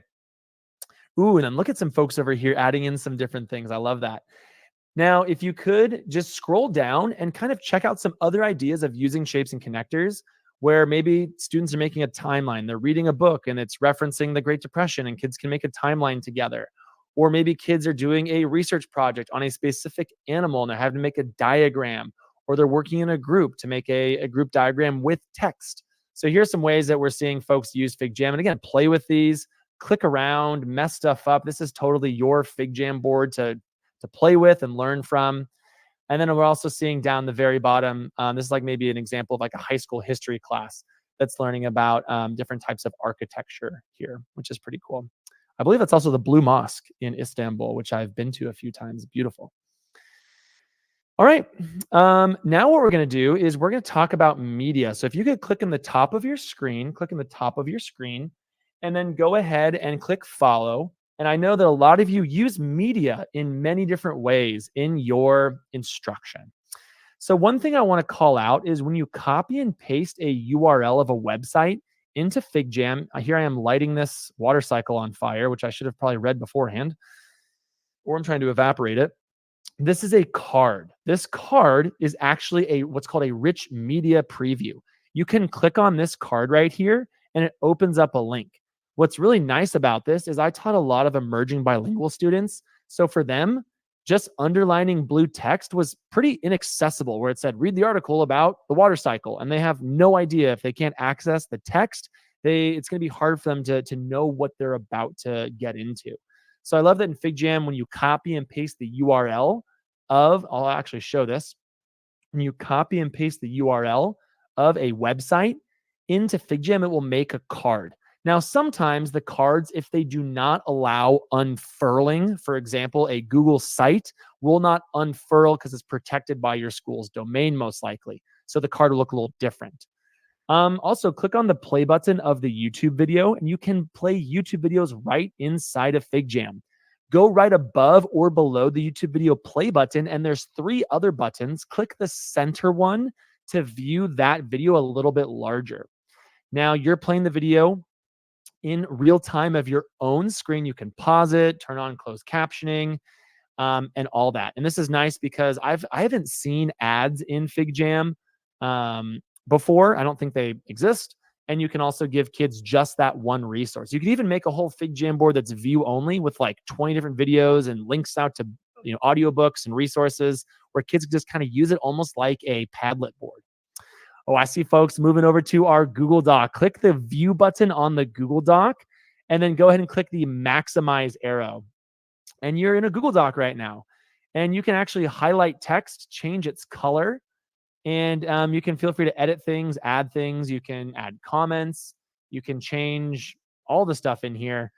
Ooh, and then look at some folks over here adding in some different things. I love that. Now, if you could just scroll down and kind of check out some other ideas of using shapes and connectors, where maybe students are making a timeline. They're reading a book and it's referencing the Great Depression, and kids can make a timeline together. Or maybe kids are doing a research project on a specific animal and they're having to make a diagram, or they're working in a group to make a group diagram with text. So here's some ways that we're seeing folks use Figjam. And again, play with these, click around, mess stuff up. This is totally your Figjam board to play with and learn from. And then we're also seeing down the very bottom, this is like maybe an example of like a high school history class that's learning about different types of architecture here, which is pretty cool. I believe that's also the Blue Mosque in Istanbul, which I've been to a few times. Beautiful. All right. Now what we're going to do is we're going to talk about media. So if you could click in the top of your screen, and then go ahead and click follow. And I know that a lot of you use media in many different ways in your instruction. So one thing I want to call out is when you copy and paste a URL of a website into Figjam, here I am lighting this water cycle on fire, which I should have probably read beforehand, or I'm trying to evaporate it. This is a card. This card is actually what's called a rich media preview. You can click on this card right here and it opens up a link. What's really nice about this is I taught a lot of emerging bilingual students. So for them, just underlining blue text was pretty inaccessible, where it said, read the article about the water cycle. And they have no idea. If they can't access the text, it's going to be hard for them to know what they're about to get into. So I love that in Figjam, when you copy and paste the URL I'll actually show this. When you copy and paste the URL of a website into Figjam, it will make a card. Now, sometimes the cards, if they do not allow unfurling, for example, a Google site will not unfurl because it's protected by your school's domain, most likely. So the card will look a little different. Also, click on the play button of the YouTube video, and you can play YouTube videos right inside of Figjam. Go right above or below the YouTube video play button, and there's 3 other buttons. Click the center one to view that video a little bit larger. Now, you're playing the video in real time of your own screen. You can pause it, turn on closed captioning, and all that. And this is nice because I haven't seen ads in Figjam before. I don't think they exist. And you can also give kids just that one resource. You could even make a whole Figjam board that's view only with like 20 different videos and links out to audiobooks and resources where kids just kind of use it almost like a Padlet board. Oh, I see folks moving over to our Google Doc. Click the view button on the Google Doc and then go ahead and click the maximize arrow. And you're in a Google Doc right now. And you can actually highlight text, change its color, and you can feel free to edit things, add things. You can add comments. You can change all the stuff in here.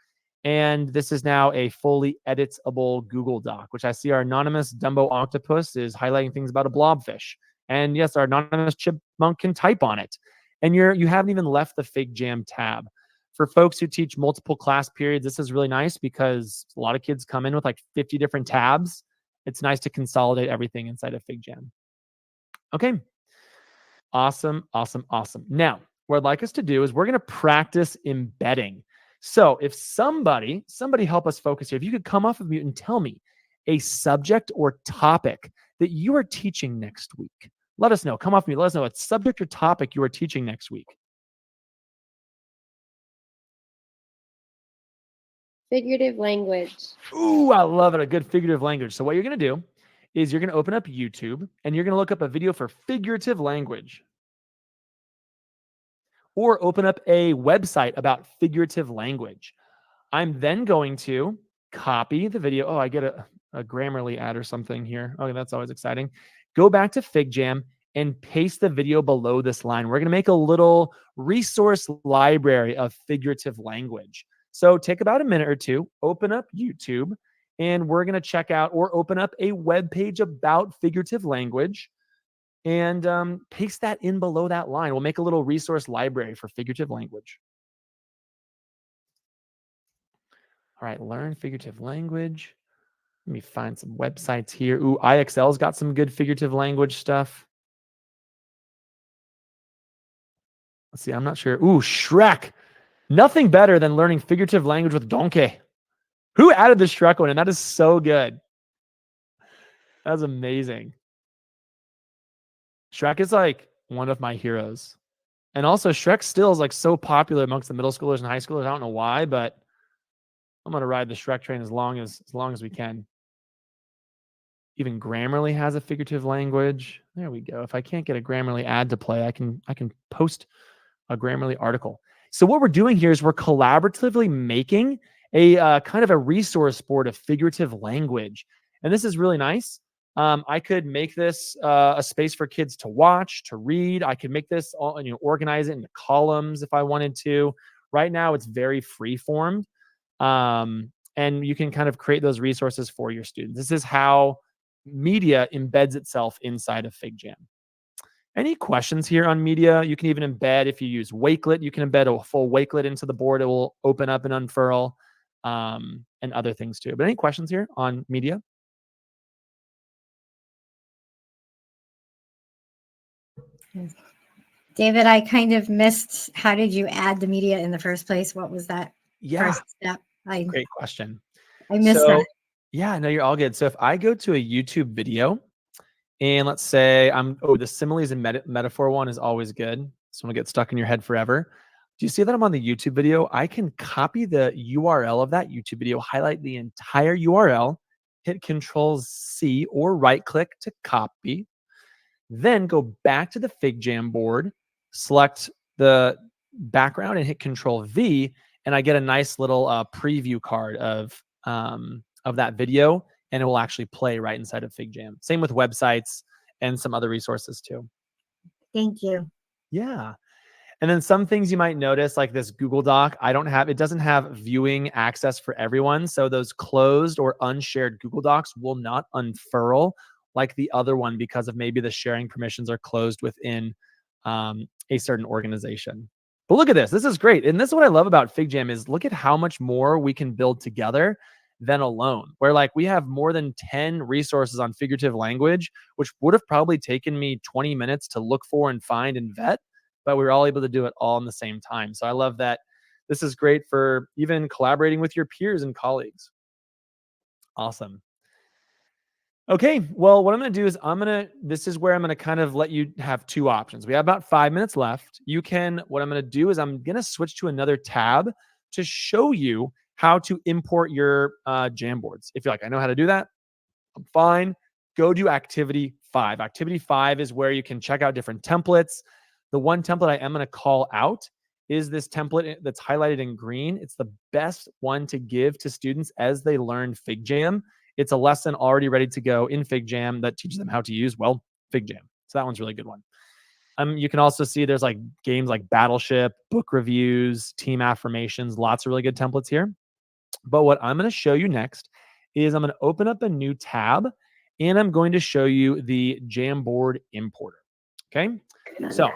And this is now a fully editable Google Doc, which I see our anonymous Dumbo octopus is highlighting things about a blobfish. And yes, our anonymous chipmunk can type on it. And you haven't even left the Figjam tab. For folks who teach multiple class periods, this is really nice because a lot of kids come in with like 50 different tabs. It's nice to consolidate everything inside of Figjam. Okay. Awesome, awesome, awesome. Now, what I'd like us to do is we're going to practice embedding. So if somebody help us focus here. If you could come off of mute and tell me a subject or topic that you are teaching next week. Let us know. Come off mute. Let us know a subject or topic you are teaching next week. Figurative language. Ooh, I love it. A good figurative language. So what you're going to do is you're going to open up YouTube and you're going to look up a video for figurative language. Or open up a website about figurative language. I'm then going to copy the video. Oh, I get a Grammarly ad or something here. Okay, that's always exciting. Go back to Figjam and paste the video below this line. We're going to make a little resource library of figurative language. So take about a minute or two, open up YouTube, and we're going to check out or open up a web page about figurative language and paste that in below that line. We'll make a little resource library for figurative language. All right, learn figurative language. Let me find some websites here. Ooh, IXL's got some good figurative language stuff. Let's see, I'm not sure. Ooh, Shrek. Nothing better than learning figurative language with Donkey. Who added the Shrek one? And that is so good. That's amazing. Shrek is like one of my heroes. And also Shrek still is like so popular amongst the middle schoolers and high schoolers. I don't know why, but I'm going to ride the Shrek train as long as we can. Even Grammarly has a figurative language. There we go. If I can't get a Grammarly ad to play, I can post a Grammarly article. So what we're doing here is we're collaboratively making a kind of a resource board of figurative language. And this is really nice. I could make this a space for kids to watch, to read. I could make this all, organize it into columns if I wanted to. Right now, it's very free formed. And you can kind of create those resources for your students. This is how media embeds itself inside of Figjam. Any questions here on media? You can even embed, if you use Wakelet, you can embed a full Wakelet into the board. It will open up and unfurl, and other things too. But any questions here on media? David, I kind of missed, how did you add the media in the first place? What was that Yeah, first step? great question. I missed So, that. yeah, no, you're all good. So if I go to a YouTube video, and let's say the similes and metaphor one is always good. So it'll get stuck in your head forever. Do you see that I'm on the YouTube video? I can copy the URL of that YouTube video, highlight the entire URL, hit Control C or right click to copy, then go back to the Figjam board, select the background and hit Control V, and I get a nice little preview card of that video, and it will actually play right inside of Figjam. Same with websites and some other resources too. Thank you. Yeah. And then some things you might notice, like this Google Doc, it doesn't have viewing access for everyone. So those closed or unshared Google Docs will not unfurl like the other one because of maybe the sharing permissions are closed within a certain organization. But look at this. This is great. And this is what I love about Figjam is look at how much more we can build together than alone, where like we have more than 10 resources on figurative language, which would have probably taken me 20 minutes to look for and find and vet, but we were all able to do it all in the same time. So I love that. This is great for even collaborating with your peers and colleagues. Awesome. Okay, well, what I'm going to do is this is where I'm going to kind of let you have two options. We have about 5 minutes left. What I'm going to do is I'm going to switch to another tab to show you how to import your Jamboards. If you're like, I know how to do that, I'm fine. Go do activity 5. Activity 5 is where you can check out different templates. The one template I am going to call out is this template that's highlighted in green. It's the best one to give to students as they learn Figjam. It's a lesson already ready to go in Figjam that teaches them how to use, well, Figjam. So that one's a really good one. You can also see there's like games like Battleship, book reviews, team affirmations, lots of really good templates here. But what I'm going to show you next is I'm going to open up a new tab and I'm going to show you the Jamboard importer. Okay. So,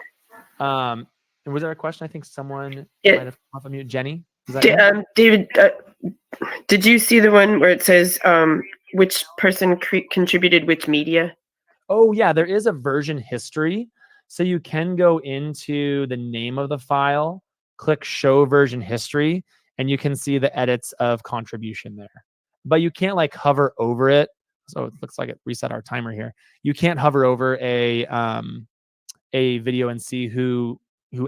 and was there a question? I think someone might have come off of mute. Jenny? David, did you see the one where it says which person contributed which media? Oh, yeah, there is a version history. So you can go into the name of the file, click show version history, and you can see the edits of contribution there. But you can't like hover over it. So it looks like it reset our timer here. You can't hover over a video and see who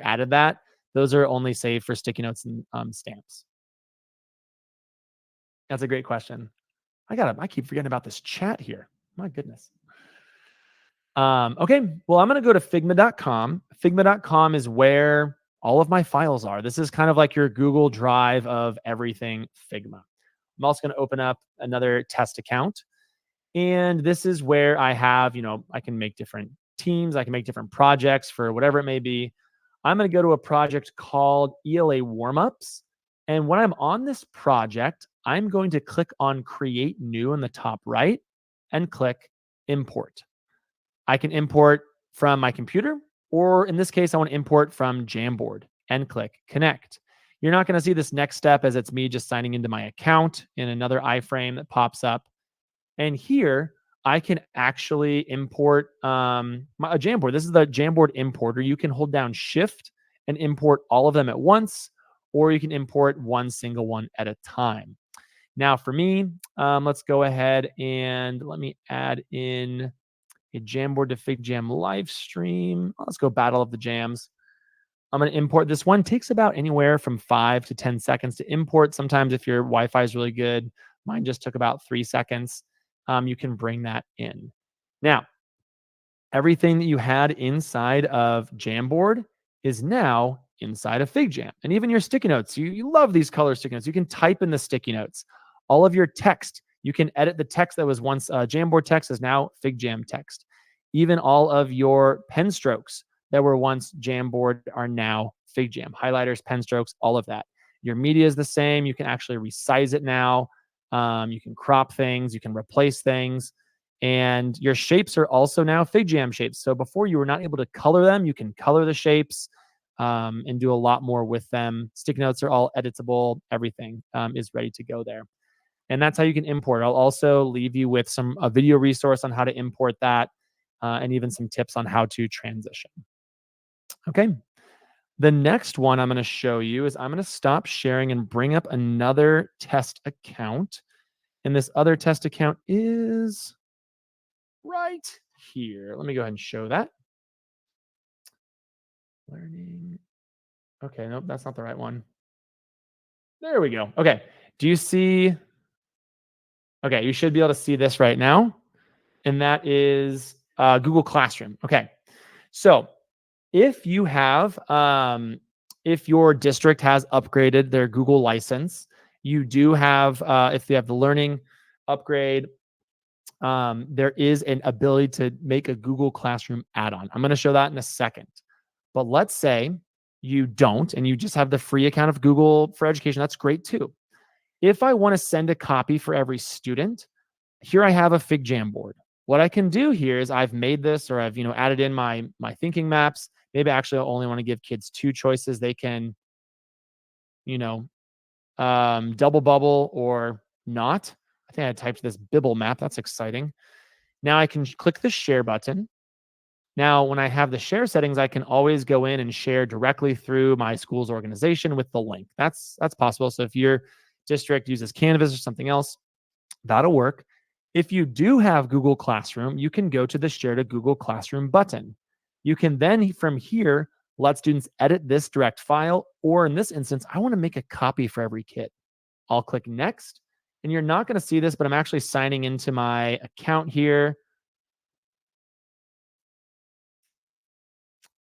added that. Those are only saved for sticky notes and stamps. That's a great question. I keep forgetting about this chat here. My goodness. Okay, well, I'm going to go to figma.com. Figma.com is where all of my files are. This is kind of like your Google Drive of everything Figma. I'm also going to open up another test account. And this is where I have, I can make different teams. I can make different projects for whatever it may be. I'm going to go to a project called ELA Warmups. And when I'm on this project, I'm going to click on Create New in the top right and click Import. I can import from my computer, or in this case, I want to import from Jamboard and click Connect. You're not going to see this next step as it's me just signing into my account in another iframe that pops up. And here I can actually import a Jamboard. This is the Jamboard importer. You can hold down Shift and import all of them at once, or you can import one single one at a time. Now for me, let's go ahead and let me add in a Jamboard to Figjam live stream. Let's go Battle of the Jams. I'm going to import this one. Takes about anywhere from 5 to 10 seconds to import. Sometimes if your Wi-Fi is really good, mine just took about 3 seconds. You can bring that in. Now, everything that you had inside of Jamboard is now inside of Figjam. And even your sticky notes, you love these color sticky notes. You can type in the sticky notes. All of your text, You can edit the text that was once Jamboard text is now Figjam text. Even all of your pen strokes that were once Jamboard are now Figjam. Highlighters, pen strokes, all of that. Your media is the same. You can actually resize it now. You can crop things. You can replace things. And your shapes are also now Figjam shapes. So before you were not able to color them, you can color the shapes and do a lot more with them. Sticky notes are all editable. Everything is ready to go there. And that's how you can import. I'll also leave you with a video resource on how to import that and even some tips on how to transition. Okay. The next one I'm going to show you is I'm going to stop sharing and bring up another test account. And this other test account is right here. Let me go ahead and show that. Learning. Okay, nope, that's not the right one. There we go. Okay. Do you see? Okay, you should be able to see this right now. And that is Google Classroom. Okay. So if you have, if your district has upgraded their Google license, you do have, if you have the learning upgrade, there is an ability to make a Google Classroom add-on. I'm going to show that in a second. But let's say you don't, and you just have the free account of Google for Education. That's great too. If I want to send a copy for every student, here I have a Figjam board. What I can do here is I've made this, or I've added in my thinking maps. Maybe actually I only want to give kids two choices. They can, double bubble or not. I think I typed this Bibble map. That's exciting. Now I can click the share button. Now, when I have the share settings, I can always go in and share directly through my school's organization with the link. That's possible. So if your district uses Canvas or something else, that'll work. If you do have Google Classroom, you can go to the Share to Google Classroom button. You can then, from here, let students edit this direct file, or in this instance, I want to make a copy for every kid. I'll click Next, and you're not going to see this, but I'm actually signing into my account here.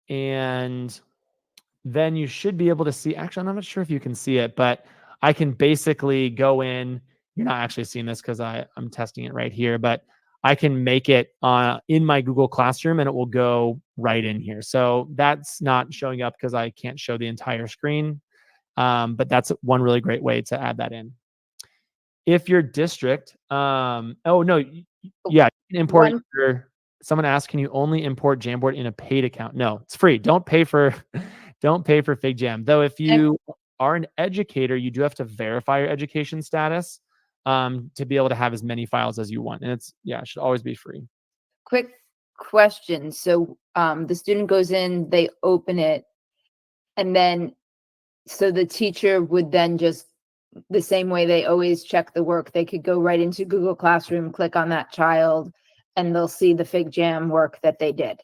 And then you should be able to see, actually, I'm not sure if you can see it, but I can basically go in. You're not actually seeing this because I'm testing it right here, but I can make it in my Google Classroom and it will go right in here. So that's not showing up because I can't show the entire screen. But that's one really great way to add that in. If your district, oh no, yeah, you can import someone asked, can you only import Jamboard in a paid account? No, it's free. Don't pay for Figjam. Though if you are an educator, you do have to verify your education status to be able to have as many files as you want. And it should always be free. Quick question. So the student goes in, they open it, and then so the teacher would then just, the same way they always check the work, they could go right into Google Classroom, click on that child, and they'll see the Figjam work that they did.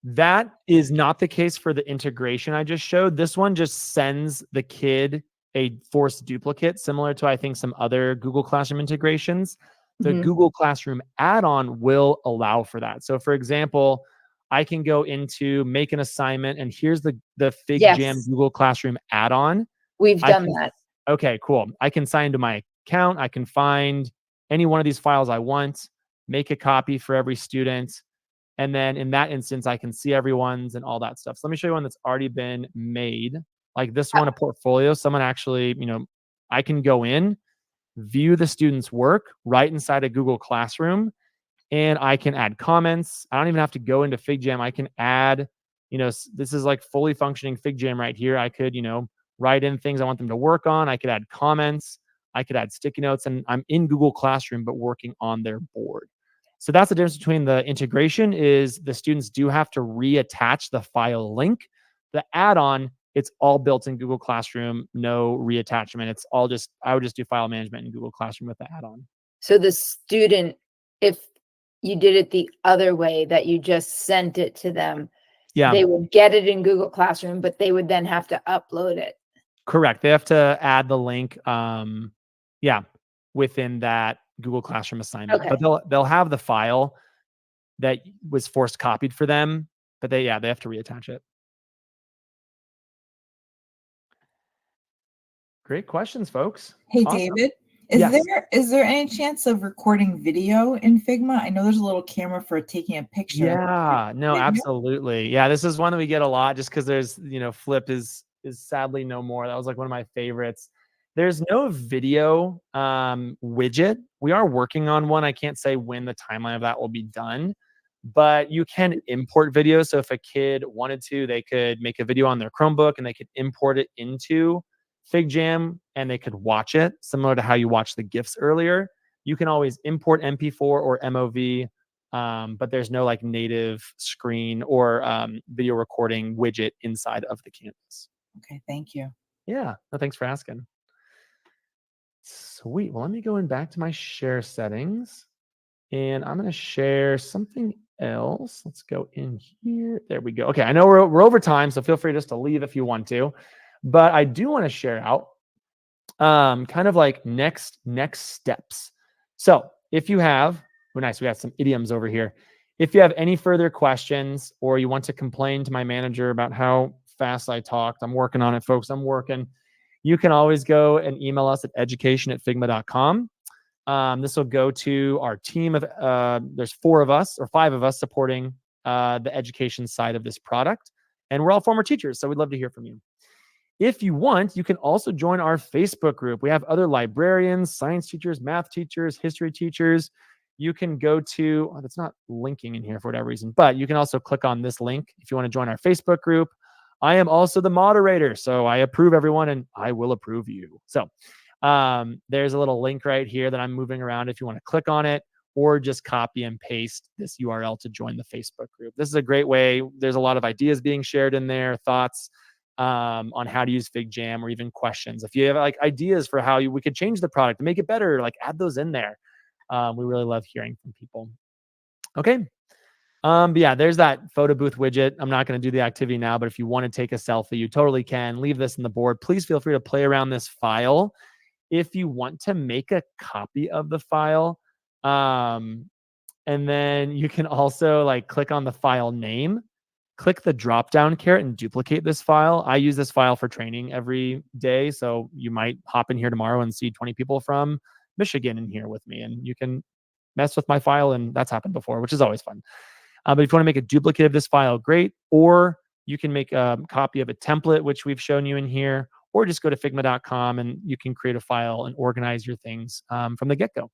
That is not the case for the integration I just showed. This one just sends the kid a forced duplicate, similar to, I think, some other Google Classroom integrations. The Google Classroom add-on will allow for that. So for example, I can go into make an assignment, and here's the Figjam Google Classroom add-on. We've done that. Okay, cool. I can sign into my account. I can find any one of these files I want, make a copy for every student. And then in that instance, I can see everyone's and all that stuff. So let me show you one that's already been made. Like this one, a portfolio. Someone actually, I can go in, view the student's work right inside of Google Classroom, and I can add comments. I don't even have to go into Figjam. I can add, this is like fully functioning Figjam right here. I could, write in things I want them to work on. I could add comments. I could add sticky notes, and I'm in Google Classroom, but working on their board. So that's the difference between the integration is the students do have to reattach the file link. The add-on, it's all built in Google Classroom, no reattachment. It's all just, I would just do file management in Google Classroom with the add-on. So the student, if you did it the other way, that you just sent it to them, they would get it in Google Classroom, but they would then have to upload it. Correct. They have to add the link, within that Google Classroom assignment. Okay. But they'll have the file that was forced copied for them, but they have to reattach it. Great questions, folks. Hey, Awesome. David. Is there any chance of recording video in Figma? I know there's a little camera for taking a picture. Yeah, no, Video? absolutely. Yeah, this is one that we get a lot just because there's, Flip is sadly no more. That was like one of my favorites. There's no video widget. We are working on one. I can't say when the timeline of that will be done, but you can import video. So if a kid wanted to, they could make a video on their Chromebook and they could import it into Figjam and they could watch it, similar to how you watched the GIFs earlier. You can always import MP4 or MOV, but there's no like native screen or video recording widget inside of the Canvas. Okay, thank you. Yeah, no, thanks for asking. Sweet. Well, let me go in back to my share settings and I'm going to share something else. Let's go in here. There we go. Okay, I know we're over time, so feel free just to leave if you want to, but I do want to share out kind of like next steps. So if you have, oh nice, we got some idioms over here. If you have any further questions or you want to complain to my manager about how fast I talked, I'm working on it, folks. I'm working. You can always go and email us at education@figma.com. This will go to our team of, there's 4 of us or 5 of us supporting the education side of this product. And we're all former teachers, so we'd love to hear from you. If you want, you can also join our Facebook group. We have other librarians, science teachers, math teachers, history teachers. You can go to, that's not linking in here for whatever reason, but you can also click on this link if you want to join our Facebook group. I am also the moderator, so I approve everyone and I will approve you. So there's a little link right here that I'm moving around if you want to click on it or just copy and paste this URL to join the Facebook group. This is a great way. There's a lot of ideas being shared in there, thoughts on how to use Figjam or even questions. If you have like ideas for how we could change the product to make it better, like add those in there. We really love hearing from people. Okay. But yeah, there's that photo booth widget. I'm not going to do the activity now, but if you want to take a selfie, you totally can. Leave this in the board. Please feel free to play around this file. If you want to make a copy of the file, and then you can also like click on the file name, click the drop-down caret and duplicate this file. I use this file for training every day. So you might hop in here tomorrow and see 20 people from Michigan in here with me, and you can mess with my file. And that's happened before, which is always fun. But if you want to make a duplicate of this file, great. Or you can make a copy of a template, which we've shown you in here, or just go to figma.com and you can create a file and organize your things from the get-go.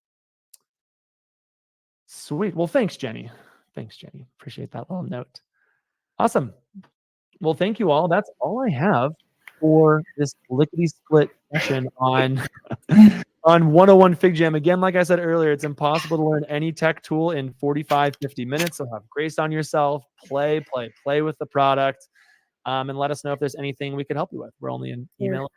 Sweet. Well, thanks, Jenny. Thanks, Jenny. Appreciate that little note. Awesome. Well, thank you all. That's all I have for this lickety-split session on 101 Figjam. Again, like I said earlier, it's impossible to learn any tech tool in 45, 50 minutes. So have grace on yourself. Play with the product. And let us know if there's anything we could help you with. We're only in email.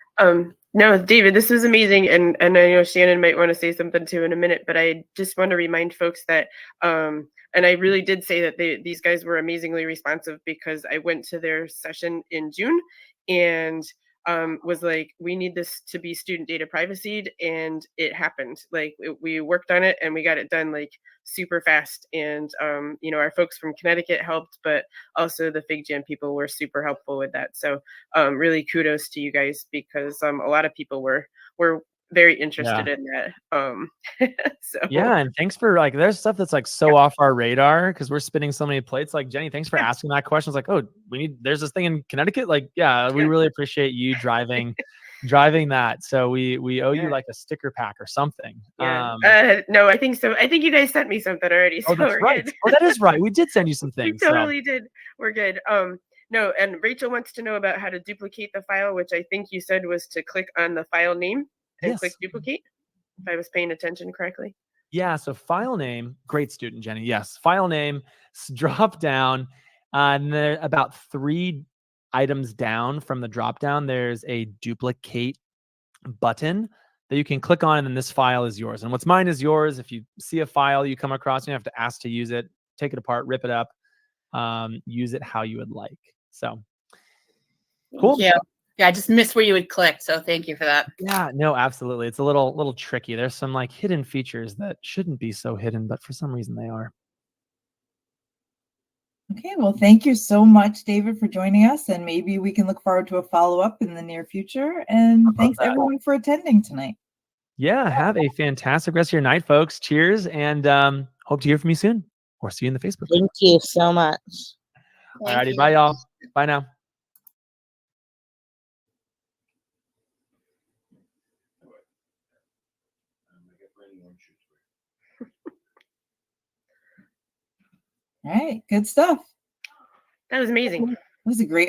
No, David, this was amazing. And I know Shannon might want to say something too in a minute, but I just want to remind folks that, and I really did say that these guys were amazingly responsive because I went to their session in June and was like, we need this to be student data privacy, and it happened. Like we worked on it and we got it done like super fast. And our folks from Connecticut helped, but also the Figjam people were super helpful with that. So really kudos to you guys because a lot of people were very interested in that. So yeah, and thanks for like there's stuff that's like so off our radar because we're spinning so many plates. Like Jenny, thanks for asking that question. It's like, oh, there's this thing in Connecticut. Like, we really appreciate you driving that. So we owe you like a sticker pack or something. No, I think so. I think you guys sent me something already. So that's right. Good. Oh, that is right. We did send you some things. We totally did. We're good. No, and Rachel wants to know about how to duplicate the file, which I think you said was to click on the file name and click duplicate, if I was paying attention correctly. Yeah, so file name, great student, Jenny. Yes, file name, drop down, and there about 3 items down from the drop down, there's a duplicate button that you can click on, and then this file is yours. And what's mine is yours. If you see a file you come across, you have to ask to use it, take it apart, rip it up, use it how you would like. So cool. Yeah, I just missed where you would click. So thank you for that. Yeah, no, absolutely. It's a little tricky. There's some like hidden features that shouldn't be so hidden, but for some reason they are. Okay, well, thank you so much, David, for joining us. And maybe we can look forward to a follow-up in the near future. And thanks everyone for attending tonight. Yeah, have a fantastic rest of your night, folks. Cheers, and hope to hear from you soon, or see you in the Facebook group. Thank you so much. Thank Alrighty, you. bye, y'all. Bye now. All right, good stuff. That was amazing. That was a great